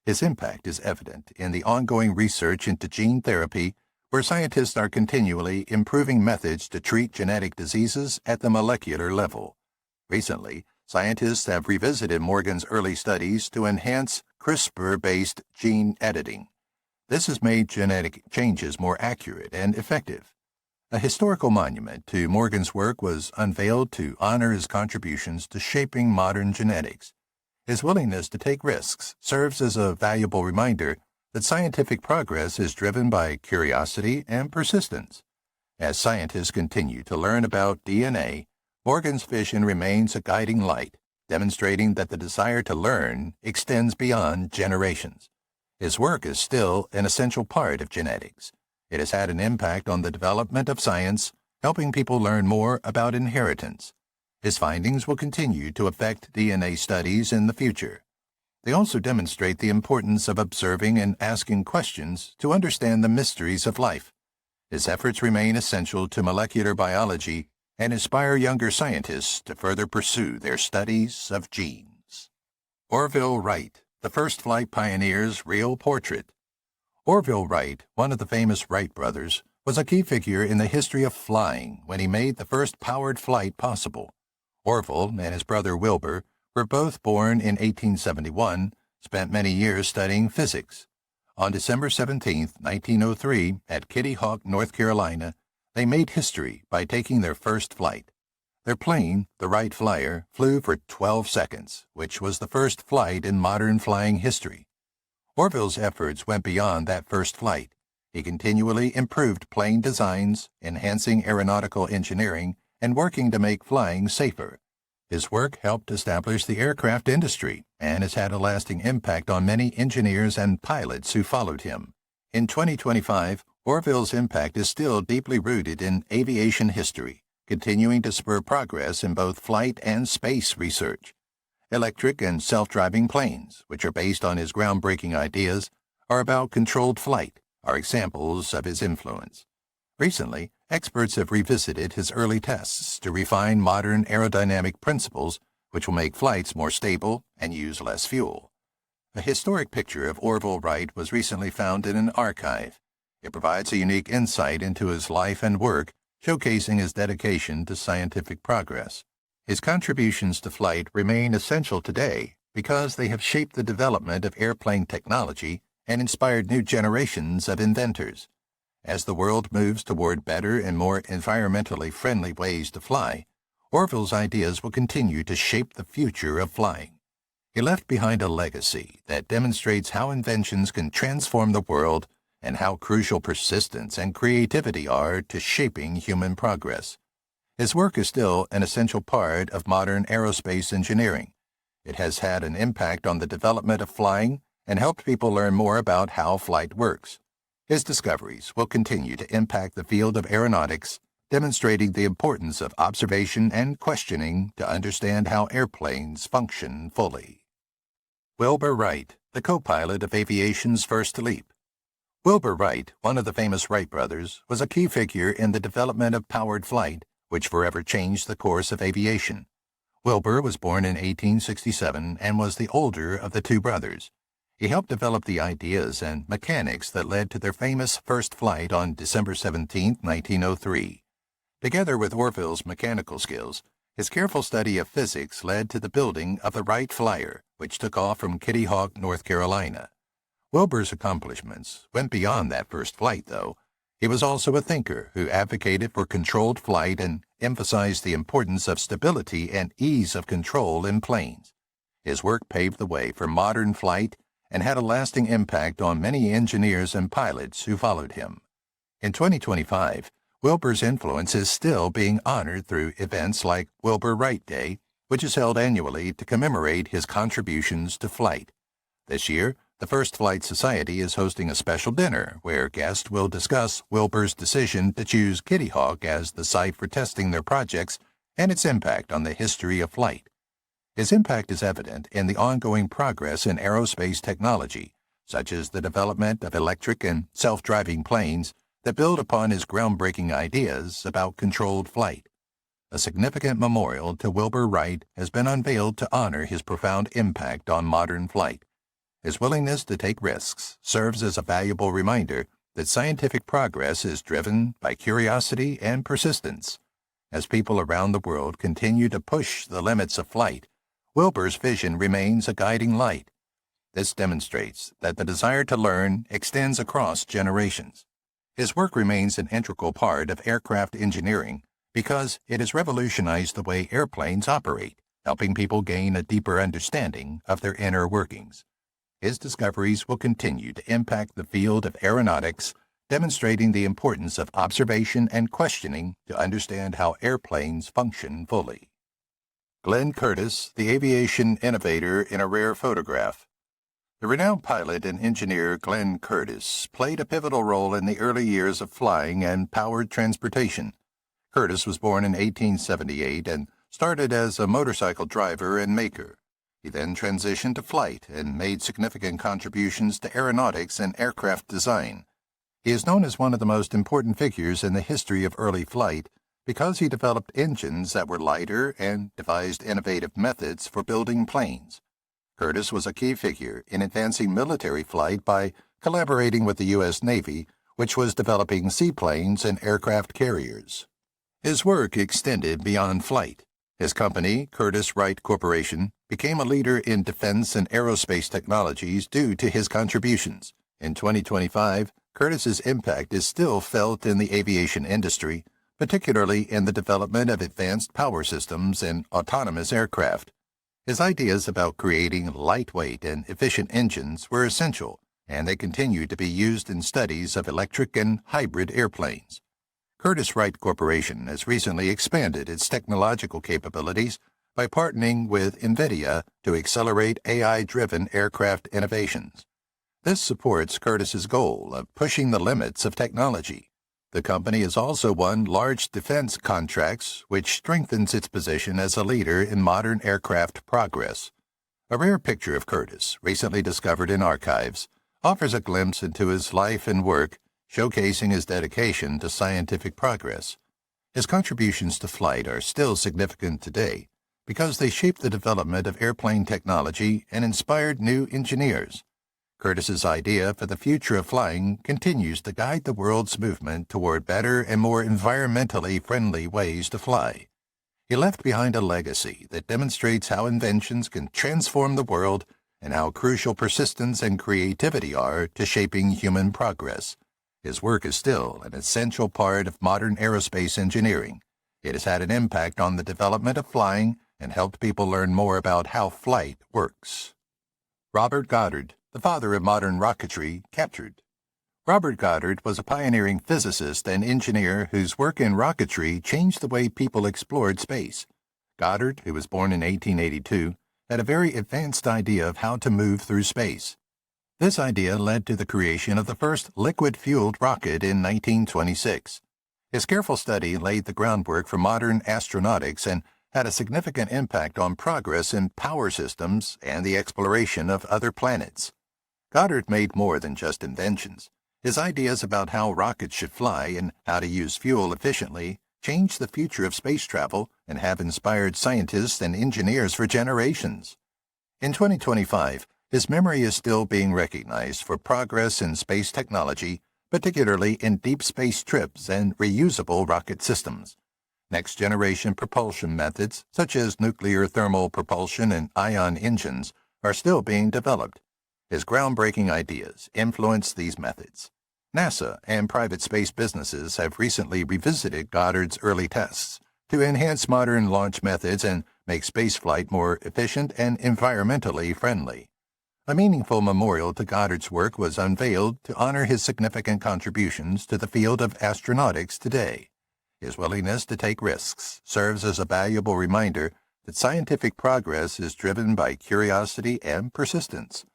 His impact is evident in the ongoing research into gene therapy, where scientists are continually improving methods to treat genetic diseases at the molecular level. Recently, scientists have revisited Morgan's early studies to enhance CRISPR-based gene editing. This has made genetic changes more accurate and effective. A historical monument to Morgan's work was unveiled to honor his contributions to shaping modern genetics. His willingness to take risks serves as a valuable reminder that scientific progress is driven by curiosity and persistence. As scientists continue to learn about DNA, Morgan's vision remains a guiding light, demonstrating that the desire to learn extends beyond generations. His work is still an essential part of genetics. It has had an impact on the development of science, helping people learn more about inheritance. His findings will continue to affect DNA studies in the future. They also demonstrate the importance of observing and asking questions to understand the mysteries of life. His efforts remain essential to molecular biology and inspire younger scientists to further pursue their studies of genes. Orville Wright, the first flight pioneer's real portrait. Orville Wright, one of the famous Wright brothers, was a key figure in the history of flying when he made the first powered flight possible. Orville and his brother Wilbur were both born in 1871, spent many years studying physics. On December 17, 1903, at Kitty Hawk, North Carolina, they made history by taking their first flight. Their plane, the Wright Flyer, flew for 12 seconds, which was the first flight in modern flying history. Orville's efforts went beyond that first flight. He continually improved plane designs, enhancing aeronautical engineering, and working to make flying safer. His work helped establish the aircraft industry and has had a lasting impact on many engineers and pilots who followed him. In 2025, Orville's impact is still deeply rooted in aviation history, continuing to spur progress in both flight and space research. Electric and self-driving planes, which are based on his groundbreaking ideas, are about controlled flight, are examples of his influence. Recently, experts have revisited his early tests to refine modern aerodynamic principles which will make flights more stable and use less fuel. A historic picture of Orville Wright was recently found in an archive. It provides a unique insight into his life and work, showcasing his dedication to scientific progress. His contributions to flight remain essential today because they have shaped the development of airplane technology and inspired new generations of inventors. As the world moves toward better and more environmentally friendly ways to fly, Orville's ideas will continue to shape the future of flying. He left behind a legacy that demonstrates how inventions can transform the world and how crucial persistence and creativity are to shaping human progress. His work is still an essential part of modern aerospace engineering. It has had an impact on the development of flying and helped people learn more about how flight works. His discoveries will continue to impact the field of aeronautics, demonstrating the importance of observation and questioning to understand how airplanes function fully. Wilbur Wright, the co-pilot of aviation's first leap. Wilbur Wright, one of the famous Wright brothers, was a key figure in the development of powered flight, which forever changed the course of aviation. Wilbur was born in 1867 and was the older of the two brothers. He helped develop the ideas and mechanics that led to their famous first flight on December 17, 1903. Together with Orville's mechanical skills, his careful study of physics led to the building of the Wright Flyer, which took off from Kitty Hawk, North Carolina. Wilbur's accomplishments went beyond that first flight, though. He was also a thinker who advocated for controlled flight and emphasized the importance of stability and ease of control in planes. His work paved the way for modern flight and had a lasting impact on many engineers and pilots who followed him. In 2025, Wilbur's influence is still being honored through events like Wilbur Wright Day, which is held annually to commemorate his contributions to flight. This year, the First Flight Society is hosting a special dinner where guests will discuss Wilbur's decision to choose Kitty Hawk as the site for testing their projects and its impact on the history of flight. His impact is evident in the ongoing progress in aerospace technology, such as the development of electric and self-driving planes that build upon his groundbreaking ideas about controlled flight. A significant memorial to Wilbur Wright has been unveiled to honor his profound impact on modern flight. His willingness to take risks serves as a valuable reminder that scientific progress is driven by curiosity and persistence. As people around the world continue to push the limits of flight, Wilbur's vision remains a guiding light. This demonstrates that the desire to learn extends across generations. His work remains an integral part of aircraft engineering because it has revolutionized the way airplanes operate, helping people gain a deeper understanding of their inner workings. His discoveries will continue to impact the field of aeronautics, demonstrating the importance of observation and questioning to understand how airplanes function fully. Glenn Curtiss, the aviation innovator in a rare photograph. The renowned pilot and engineer Glenn Curtiss played a pivotal role in the early years of flying and powered transportation. Curtiss was born in 1878 and started as a motorcycle driver and maker. He then transitioned to flight and made significant contributions to aeronautics and aircraft design. He is known as one of the most important figures in the history of early flight because he developed engines that were lighter and devised innovative methods for building planes. Curtis was a key figure in advancing military flight by collaborating with the U.S. Navy, which was developing seaplanes and aircraft carriers. His work extended beyond flight. His company, Curtiss Wright Corporation, became a leader in defense and aerospace technologies due to his contributions. In 2025, Curtiss's impact is still felt in the aviation industry, particularly in the development of advanced power systems and autonomous aircraft. His ideas about creating lightweight and efficient engines were essential, and they continue to be used in studies of electric and hybrid airplanes. Curtiss Wright Corporation has recently expanded its technological capabilities by partnering with NVIDIA to accelerate AI-driven aircraft innovations. This supports Curtiss's goal of pushing the limits of technology. The company has also won large defense contracts, which strengthens its position as a leader in modern aircraft progress. A rare picture of Curtiss, recently discovered in archives, offers a glimpse into his life and work, showcasing his dedication to scientific progress. His contributions to flight are still significant today because they shaped the development of airplane technology and inspired new engineers. Curtiss's idea for the future of flying continues to guide the world's movement toward better and more environmentally friendly ways to fly. He left behind a legacy that demonstrates how inventions can transform the world and how crucial persistence and creativity are to shaping human progress. His work is still an essential part of modern aerospace engineering. It has had an impact on the development of flying and helped people learn more about how flight works. Robert Goddard, the father of modern rocketry, captured. Robert Goddard was a pioneering physicist and engineer whose work in rocketry changed the way people explored space. Goddard, who was born in 1882, had a very advanced idea of how to move through space. This idea led to the creation of the first liquid-fueled rocket in 1926. His careful study laid the groundwork for modern astronautics and had a significant impact on progress in power systems and the exploration of other planets. Goddard made more than just inventions. His ideas about how rockets should fly and how to use fuel efficiently changed the future of space travel and have inspired scientists and engineers for generations. In 2025, his memory is still being recognized for progress in space technology, particularly in deep space trips and reusable rocket systems. Next-generation propulsion methods, such as nuclear thermal propulsion and ion engines, are still being developed. His groundbreaking ideas influenced these methods. NASA and private space businesses have recently revisited Goddard's early tests to enhance modern launch methods and make spaceflight more efficient and environmentally friendly. A meaningful memorial to Goddard's work was unveiled to honor his significant contributions to the field of astronautics today. His willingness to take risks serves as a valuable reminder that scientific progress is driven by curiosity and persistence.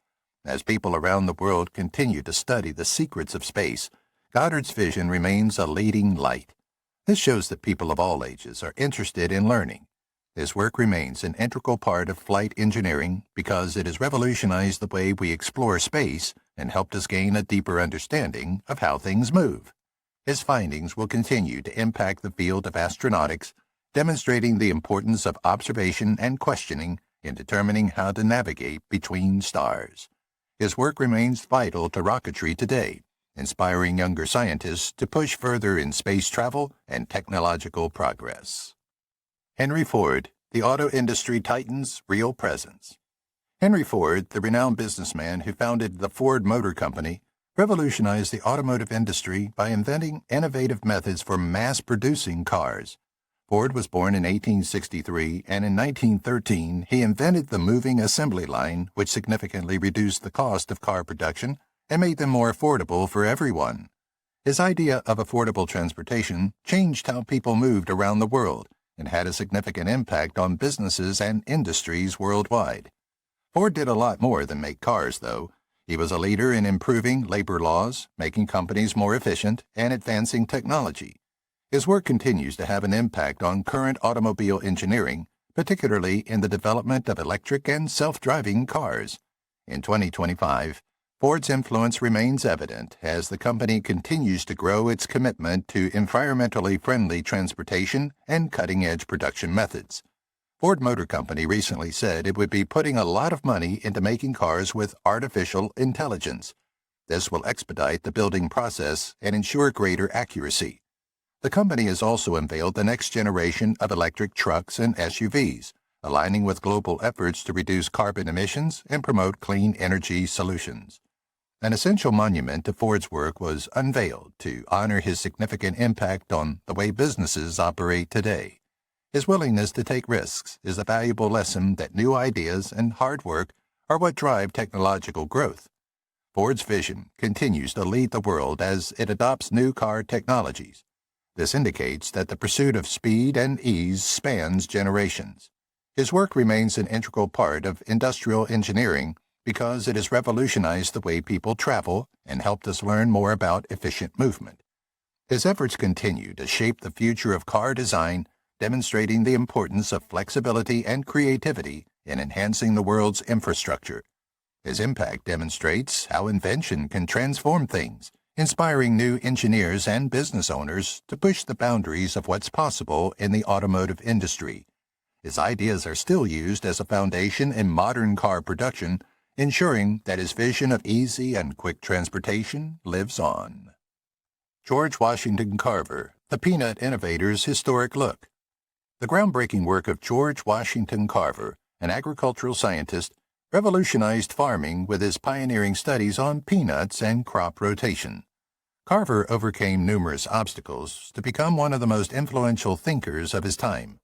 As people around the world continue to study the secrets of space, Goddard's vision remains a leading light. This shows that people of all ages are interested in learning. His work remains an integral part of flight engineering because it has revolutionized the way we explore space and helped us gain a deeper understanding of how things move. His findings will continue to impact the field of astronautics, demonstrating the importance of observation and questioning in determining how to navigate between stars. His work remains vital to rocketry today, inspiring younger scientists to push further in space travel and technological progress. Henry Ford, the auto industry titan's real presence. Henry Ford, the renowned businessman who founded the Ford Motor Company, revolutionized the automotive industry by inventing innovative methods for mass-producing cars. Ford was born in 1863, and in 1913 he invented the moving assembly line, which significantly reduced the cost of car production and made them more affordable for everyone. His idea of affordable transportation changed how people moved around the world and had a significant impact on businesses and industries worldwide. Ford did a lot more than make cars, though. He was a leader in improving labor laws, making companies more efficient, and advancing technology. His work continues to have an impact on current automobile engineering, particularly in the development of electric and self-driving cars. In 2025, Ford's influence remains evident as the company continues to grow its commitment to environmentally friendly transportation and cutting-edge production methods. Ford Motor Company recently said it would be putting a lot of money into making cars with artificial intelligence. This will expedite the building process and ensure greater accuracy. The company has also unveiled the next generation of electric trucks and SUVs, aligning with global efforts to reduce carbon emissions and promote clean energy solutions. An essential monument to Ford's work was unveiled to honor his significant impact on the way businesses operate today. His willingness to take risks is a valuable lesson that new ideas and hard work are what drive technological growth. Ford's vision continues to lead the world as it adopts new car technologies. This indicates that the pursuit of speed and ease spans generations. His work remains an integral part of industrial engineering because it has revolutionized the way people travel and helped us learn more about efficient movement. His efforts continue to shape the future of car design, demonstrating the importance of flexibility and creativity in enhancing the world's infrastructure. His impact demonstrates how invention can transform things, inspiring new engineers and business owners to push the boundaries of what's possible in the automotive industry. His ideas are still used as a foundation in modern car production, ensuring that his vision of easy and quick transportation lives on. George Washington Carver, the Peanut Innovator's Historic Look. The groundbreaking work of George Washington Carver, an agricultural scientist, revolutionized farming with his pioneering studies on peanuts and crop rotation. Carver overcame numerous obstacles to become one of the most influential thinkers of his time.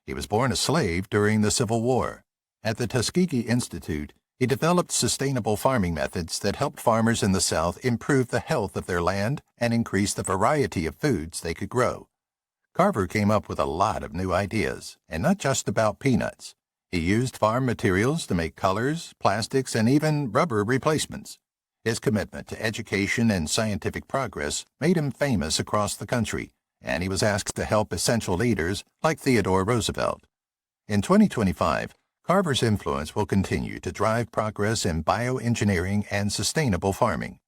He was born a slave during the Civil War. At the Tuskegee Institute, he developed sustainable farming methods that helped farmers in the South improve the health of their land and increase the variety of foods they could grow. Carver came up with a lot of new ideas, and not just about peanuts. He used farm materials to make colors, plastics, and even rubber replacements. His commitment to education and scientific progress made him famous across the country, and he was asked to help essential leaders like Theodore Roosevelt. In 2025, Carver's influence will continue to drive progress in bioengineering and sustainable farming.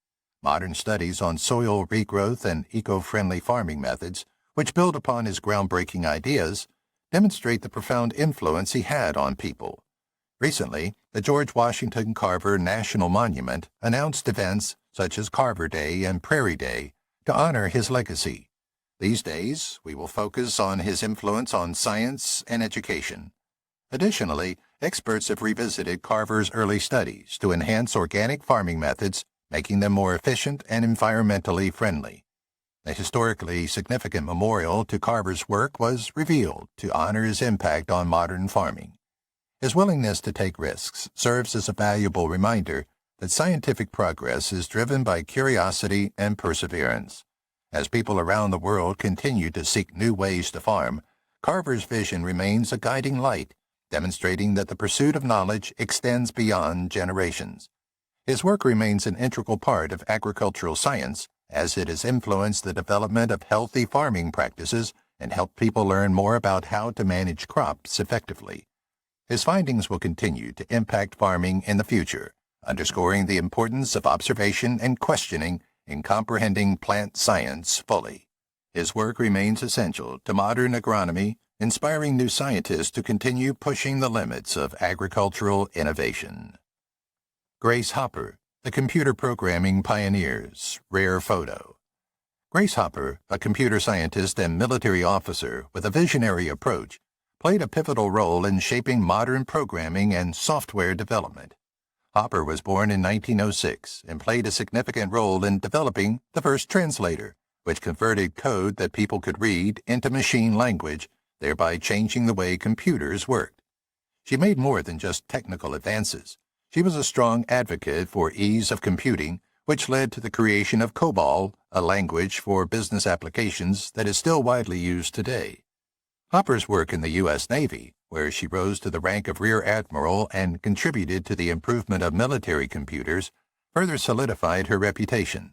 Modern studies on soil regrowth and eco-friendly farming methods, which build upon his groundbreaking ideas, demonstrate the profound influence he had on people. Recently, the George Washington Carver National Monument announced events such as Carver Day and Prairie Day to honor his legacy. These days, we will focus on his influence on science and education. Additionally, experts have revisited Carver's early studies to enhance organic farming methods, making them more efficient and environmentally friendly. A historically significant memorial to Carver's work was revealed to honor his impact on modern farming. His willingness to take risks serves as a valuable reminder that scientific progress is driven by curiosity and perseverance. As people around the world continue to seek new ways to farm, Carver's vision remains a guiding light, demonstrating that the pursuit of knowledge extends beyond generations. His work remains an integral part of agricultural science, as it has influenced the development of healthy farming practices and helped people learn more about how to manage crops effectively. His findings will continue to impact farming in the future, underscoring the importance of observation and questioning in comprehending plant science fully. His work remains essential to modern agronomy, inspiring new scientists to continue pushing the limits of agricultural innovation. Grace Hopper, the Computer Programming Pioneers, Rare Photo. Grace Hopper, a computer scientist and military officer with a visionary approach, played a pivotal role in shaping modern programming and software development. Hopper was born in 1906 and played a significant role in developing the first translator, which converted code that people could read into machine language, thereby changing the way computers worked. She made more than just technical advances. She was a strong advocate for ease of computing, which led to the creation of COBOL, a language for business applications that is still widely used today. Hopper's work in the U.S. Navy, where she rose to the rank of Rear Admiral and contributed to the improvement of military computers, further solidified her reputation.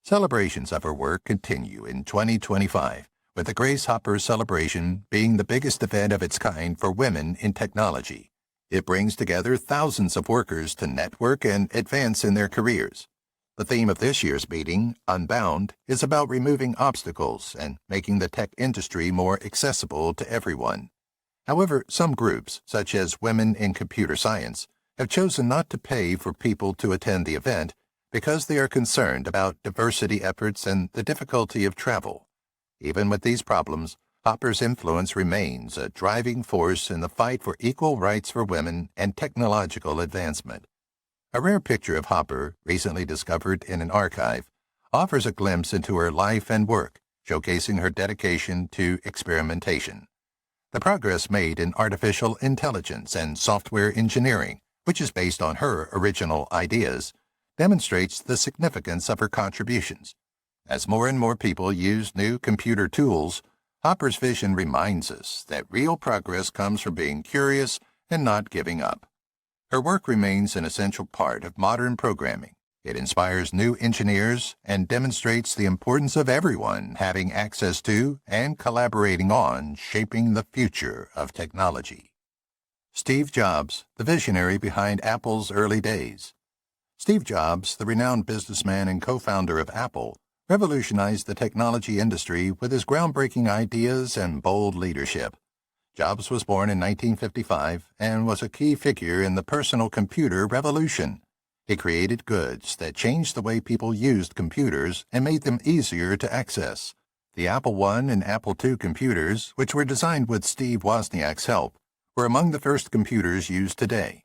Celebrations of her work continue in 2025, with the Grace Hopper Celebration being the biggest event of its kind for women in technology. It brings together thousands of workers to network and advance in their careers. The theme of this year's meeting, Unbound, is about removing obstacles and making the tech industry more accessible to everyone. However, some groups, such as Women in Computer Science, have chosen not to pay for people to attend the event because they are concerned about diversity efforts and the difficulty of travel. Even with these problems, Hopper's influence remains a driving force in the fight for equal rights for women and technological advancement. A rare picture of Hopper, recently discovered in an archive, offers a glimpse into her life and work, showcasing her dedication to experimentation. The progress made in artificial intelligence and software engineering, which is based on her original ideas, demonstrates the significance of her contributions. As more and more people use new computer tools, Hopper's vision reminds us that real progress comes from being curious and not giving up. Her work remains an essential part of modern programming. It inspires new engineers and demonstrates the importance of everyone having access to and collaborating on shaping the future of technology. Steve Jobs, the visionary behind Apple's early days. Steve Jobs, the renowned businessman and co-founder of Apple, revolutionized the technology industry with his groundbreaking ideas and bold leadership. Jobs was born in 1955 and was a key figure in the personal computer revolution. He created goods that changed the way people used computers and made them easier to access. The Apple I and Apple II computers, which were designed with Steve Wozniak's help, were among the first computers used today.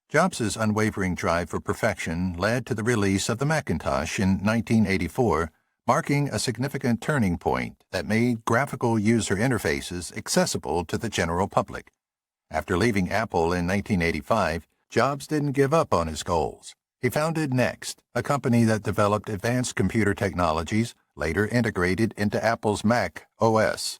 Jobs' unwavering drive for perfection led to the release of the Macintosh in 1984, marking a significant turning point that made graphical user interfaces accessible to the general public. After leaving Apple in 1985, Jobs didn't give up on his goals. He founded Next, a company that developed advanced computer technologies later integrated into Apple's Mac OS.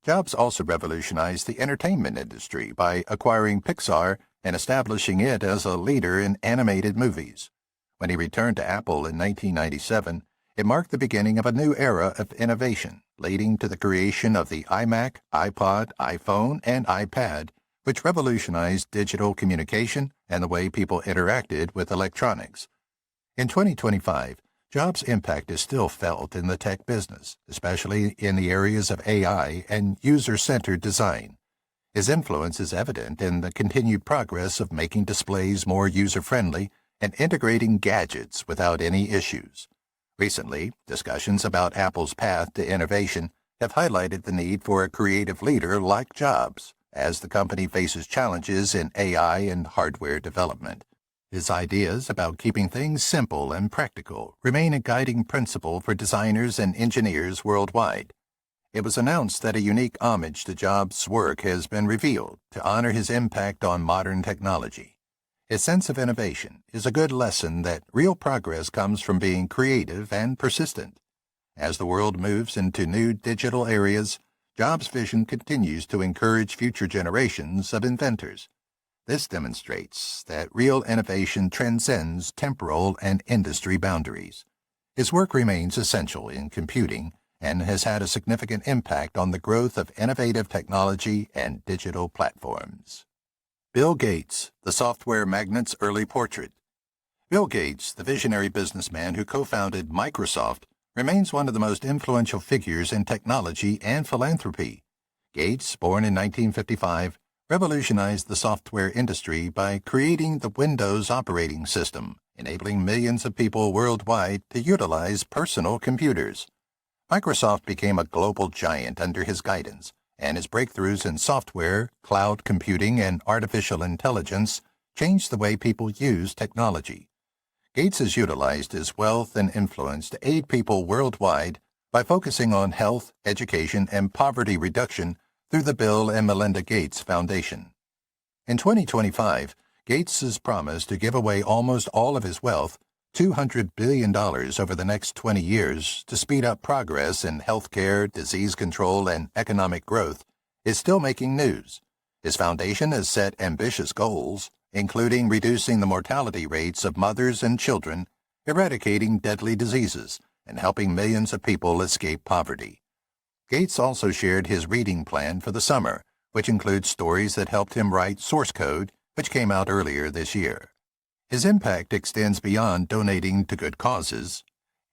Jobs also revolutionized the entertainment industry by acquiring Pixar and establishing it as a leader in animated movies. When he returned to Apple in 1997, it marked the beginning of a new era of innovation, leading to the creation of the iMac, iPod, iPhone, and iPad, which revolutionized digital communication and the way people interacted with electronics. In 2025, Jobs' impact is still felt in the tech business, especially in the areas of AI and user-centered design. His influence is evident in the continued progress of making displays more user-friendly and integrating gadgets without any issues. Recently, discussions about Apple's path to innovation have highlighted the need for a creative leader like Jobs, as the company faces challenges in AI and hardware development. His ideas about keeping things simple and practical remain a guiding principle for designers and engineers worldwide. It was announced that a unique homage to Jobs' work has been revealed to honor his impact on modern technology. His sense of innovation is a good lesson that real progress comes from being creative and persistent. As the world moves into new digital areas, Jobs' vision continues to encourage future generations of inventors. This demonstrates that real innovation transcends temporal and industry boundaries. His work remains essential in computing and has had a significant impact on the growth of innovative technology and digital platforms. Bill Gates, the software magnate's early portrait. Bill Gates, the visionary businessman who co-founded Microsoft, remains one of the most influential figures in technology and philanthropy. Gates, born in 1955, revolutionized the software industry by creating the Windows operating system, enabling millions of people worldwide to utilize personal computers. Microsoft became a global giant under his guidance, and his breakthroughs in software, cloud computing, and artificial intelligence changed the way people use technology. Gates has utilized his wealth and influence to aid people worldwide by focusing on health, education, and poverty reduction through the Bill and Melinda Gates Foundation. In 2025, Gates has promised to give away almost all of his wealth, $200 billion over the next 20 years, to speed up progress in healthcare, disease control, and economic growth, is still making news. His foundation has set ambitious goals, including reducing the mortality rates of mothers and children, eradicating deadly diseases, and helping millions of people escape poverty. Gates also shared his reading plan for the summer, which includes stories that helped him write source code, which came out earlier this year. His impact extends beyond donating to good causes.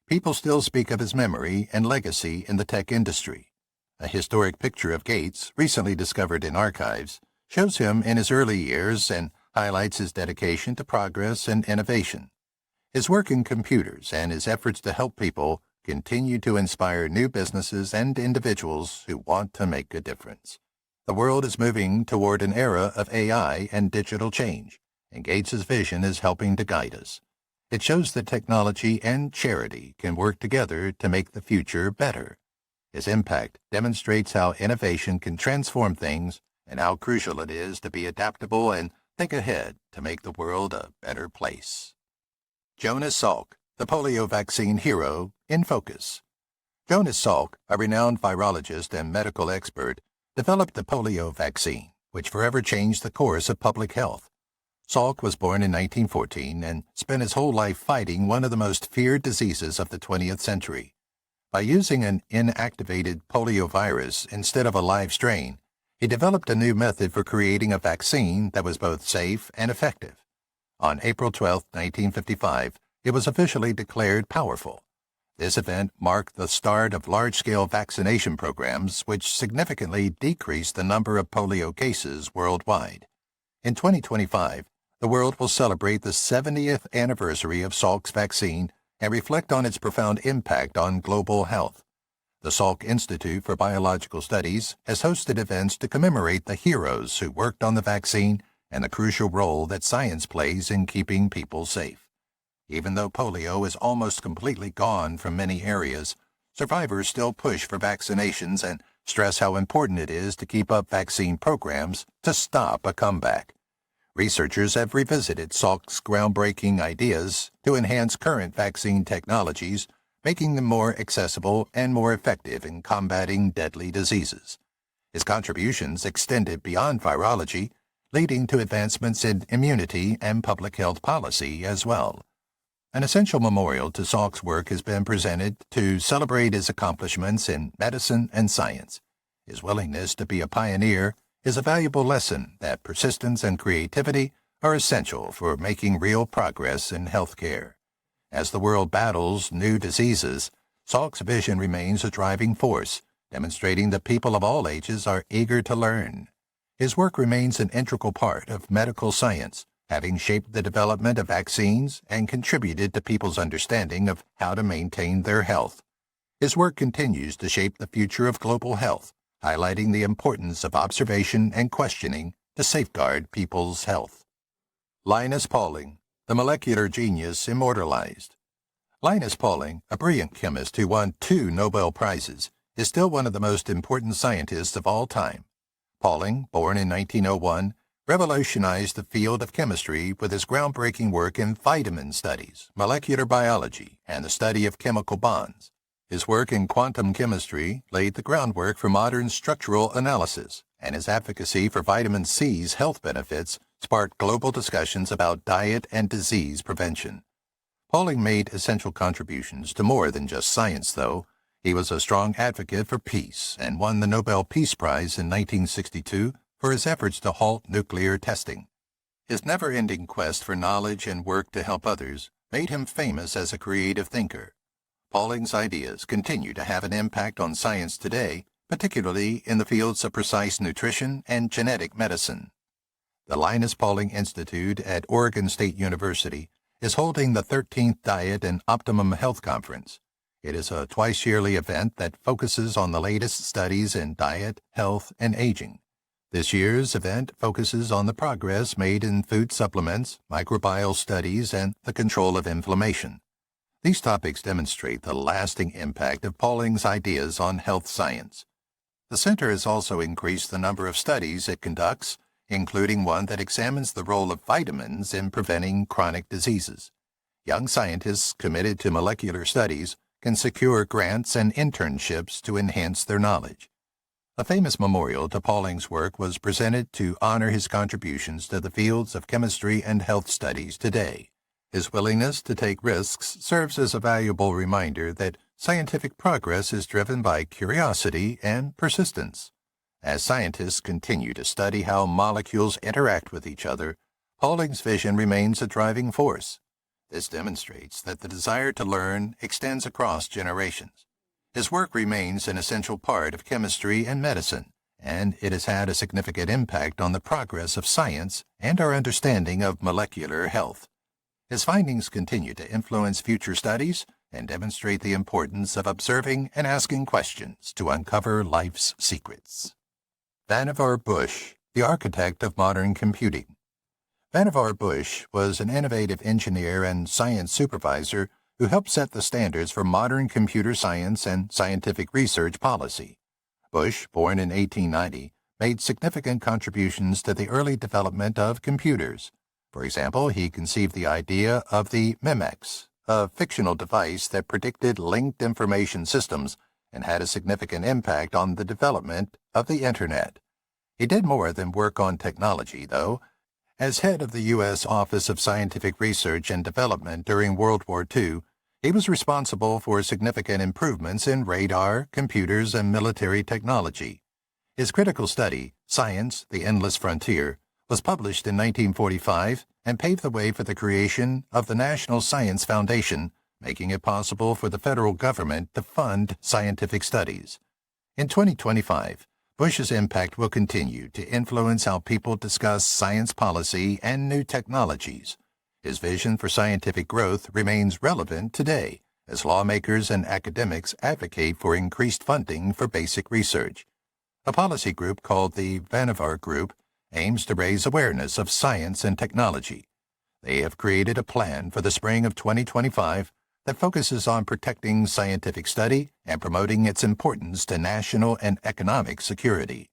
People still speak of his memory and legacy in the tech industry. A historic picture of Gates, recently discovered in archives, shows him in his early years and highlights his dedication to progress and innovation. His work in computers and his efforts to help people continue to inspire new businesses and individuals who want to make a difference. The world is moving toward an era of AI and digital change, and Gates's vision is helping to guide us. It shows that technology and charity can work together to make the future better. His impact demonstrates how innovation can transform things and how crucial it is to be adaptable and think ahead to make the world a better place. Jonas Salk, the polio vaccine hero, in focus. Jonas Salk, a renowned virologist and medical expert, developed the polio vaccine, which forever changed the course of public health. Salk was born in 1914 and spent his whole life fighting one of the most feared diseases of the 20th century. By using an inactivated poliovirus instead of a live strain, he developed a new method for creating a vaccine that was both safe and effective. On April 12, 1955, it was officially declared powerful. This event marked the start of large-scale vaccination programs which significantly decreased the number of polio cases worldwide. In 2025, the world will celebrate the 70th anniversary of Salk's vaccine and reflect on its profound impact on global health. The Salk Institute for Biological Studies has hosted events to commemorate the heroes who worked on the vaccine and the crucial role that science plays in keeping people safe. Even though polio is almost completely gone from many areas, survivors still push for vaccinations and stress how important it is to keep up vaccine programs to stop a comeback. Researchers have revisited Salk's groundbreaking ideas to enhance current vaccine technologies, making them more accessible and more effective in combating deadly diseases. His contributions extended beyond virology, leading to advancements in immunity and public health policy as well. An essential memorial to Salk's work has been presented to celebrate his accomplishments in medicine and science. His willingness to be a pioneer is a valuable lesson that persistence and creativity are essential for making real progress in healthcare. As the world battles new diseases, Salk's vision remains a driving force, demonstrating that people of all ages are eager to learn. His work remains an integral part of medical science, having shaped the development of vaccines and contributed to people's understanding of how to maintain their health. His work continues to shape the future of global health, highlighting the importance of observation and questioning to safeguard people's health. Linus Pauling, the molecular genius immortalized. Linus Pauling, a brilliant chemist who won 2 Nobel Prizes, is still one of the most important scientists of all time. Pauling, born in 1901, revolutionized the field of chemistry with his groundbreaking work in vitamin studies, molecular biology, and the study of chemical bonds. His work in quantum chemistry laid the groundwork for modern structural analysis, and his advocacy for vitamin C's health benefits sparked global discussions about diet and disease prevention. Pauling made essential contributions to more than just science, though. He was a strong advocate for peace and won the Nobel Peace Prize in 1962 for his efforts to halt nuclear testing. His never-ending quest for knowledge and work to help others made him famous as a creative thinker. Pauling's ideas continue to have an impact on science today, particularly in the fields of precise nutrition and genetic medicine. The Linus Pauling Institute at Oregon State University is holding the 13th Diet and Optimum Health Conference. It is a twice-yearly event that focuses on the latest studies in diet, health, and aging. This year's event focuses on the progress made in food supplements, microbiome studies, and the control of inflammation. These topics demonstrate the lasting impact of Pauling's ideas on health science. The center has also increased the number of studies it conducts, including one that examines the role of vitamins in preventing chronic diseases. Young scientists committed to molecular studies can secure grants and internships to enhance their knowledge. A famous memorial to Pauling's work was presented to honor his contributions to the fields of chemistry and health studies today. His willingness to take risks serves as a valuable reminder that scientific progress is driven by curiosity and persistence. As scientists continue to study how molecules interact with each other, Pauling's vision remains a driving force. This demonstrates that the desire to learn extends across generations. His work remains an essential part of chemistry and medicine, and it has had a significant impact on the progress of science and our understanding of molecular health. His findings continue to influence future studies and demonstrate the importance of observing and asking questions to uncover life's secrets. Vannevar Bush, the architect of modern computing. Vannevar Bush was an innovative engineer and science supervisor who helped set the standards for modern computer science and scientific research policy. Bush, born in 1890, made significant contributions to the early development of computers. For example, he conceived the idea of the Memex, a fictional device that predicted linked information systems and had a significant impact on the development of the Internet. He did more than work on technology, though. As head of the U.S. Office of Scientific Research and Development during World War II, he was responsible for significant improvements in radar, computers, and military technology. His critical study, Science, the Endless Frontier, was published in 1945 and paved the way for the creation of the National Science Foundation, making it possible for the federal government to fund scientific studies. In 2025, Bush's impact will continue to influence how people discuss science policy and new technologies. His vision for scientific growth remains relevant today as lawmakers and academics advocate for increased funding for basic research. A policy group called the Vannevar Group aims to raise awareness of science and technology. They have created a plan for the spring of 2025 that focuses on protecting scientific study and promoting its importance to national and economic security.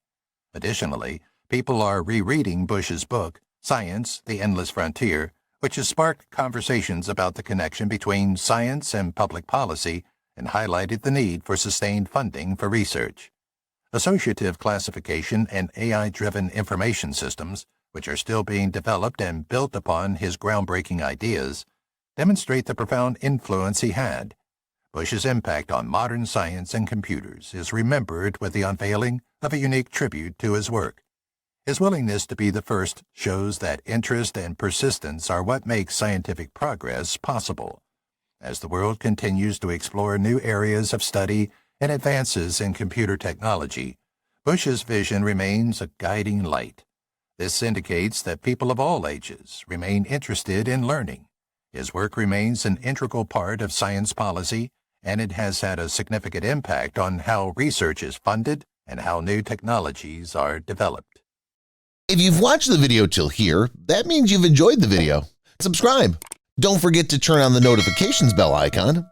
Additionally, people are rereading Bush's book, Science, the Endless Frontier, which has sparked conversations about the connection between science and public policy and highlighted the need for sustained funding for research. Associative classification and AI-driven information systems, which are still being developed and built upon his groundbreaking ideas, demonstrate the profound influence he had. Bush's impact on modern science and computers is remembered with the unveiling of a unique tribute to his work. His willingness to be the first shows that interest and persistence are what makes scientific progress possible. As the world continues to explore new areas of study and advances in computer technology, Bush's vision remains a guiding light. This indicates that people of all ages remain interested in learning. His work remains an integral part of science policy, and it has had a significant impact on how research is funded and how new technologies are developed. If you've watched the video till here, that means you've enjoyed the video. Subscribe. Don't forget to turn on the notifications bell icon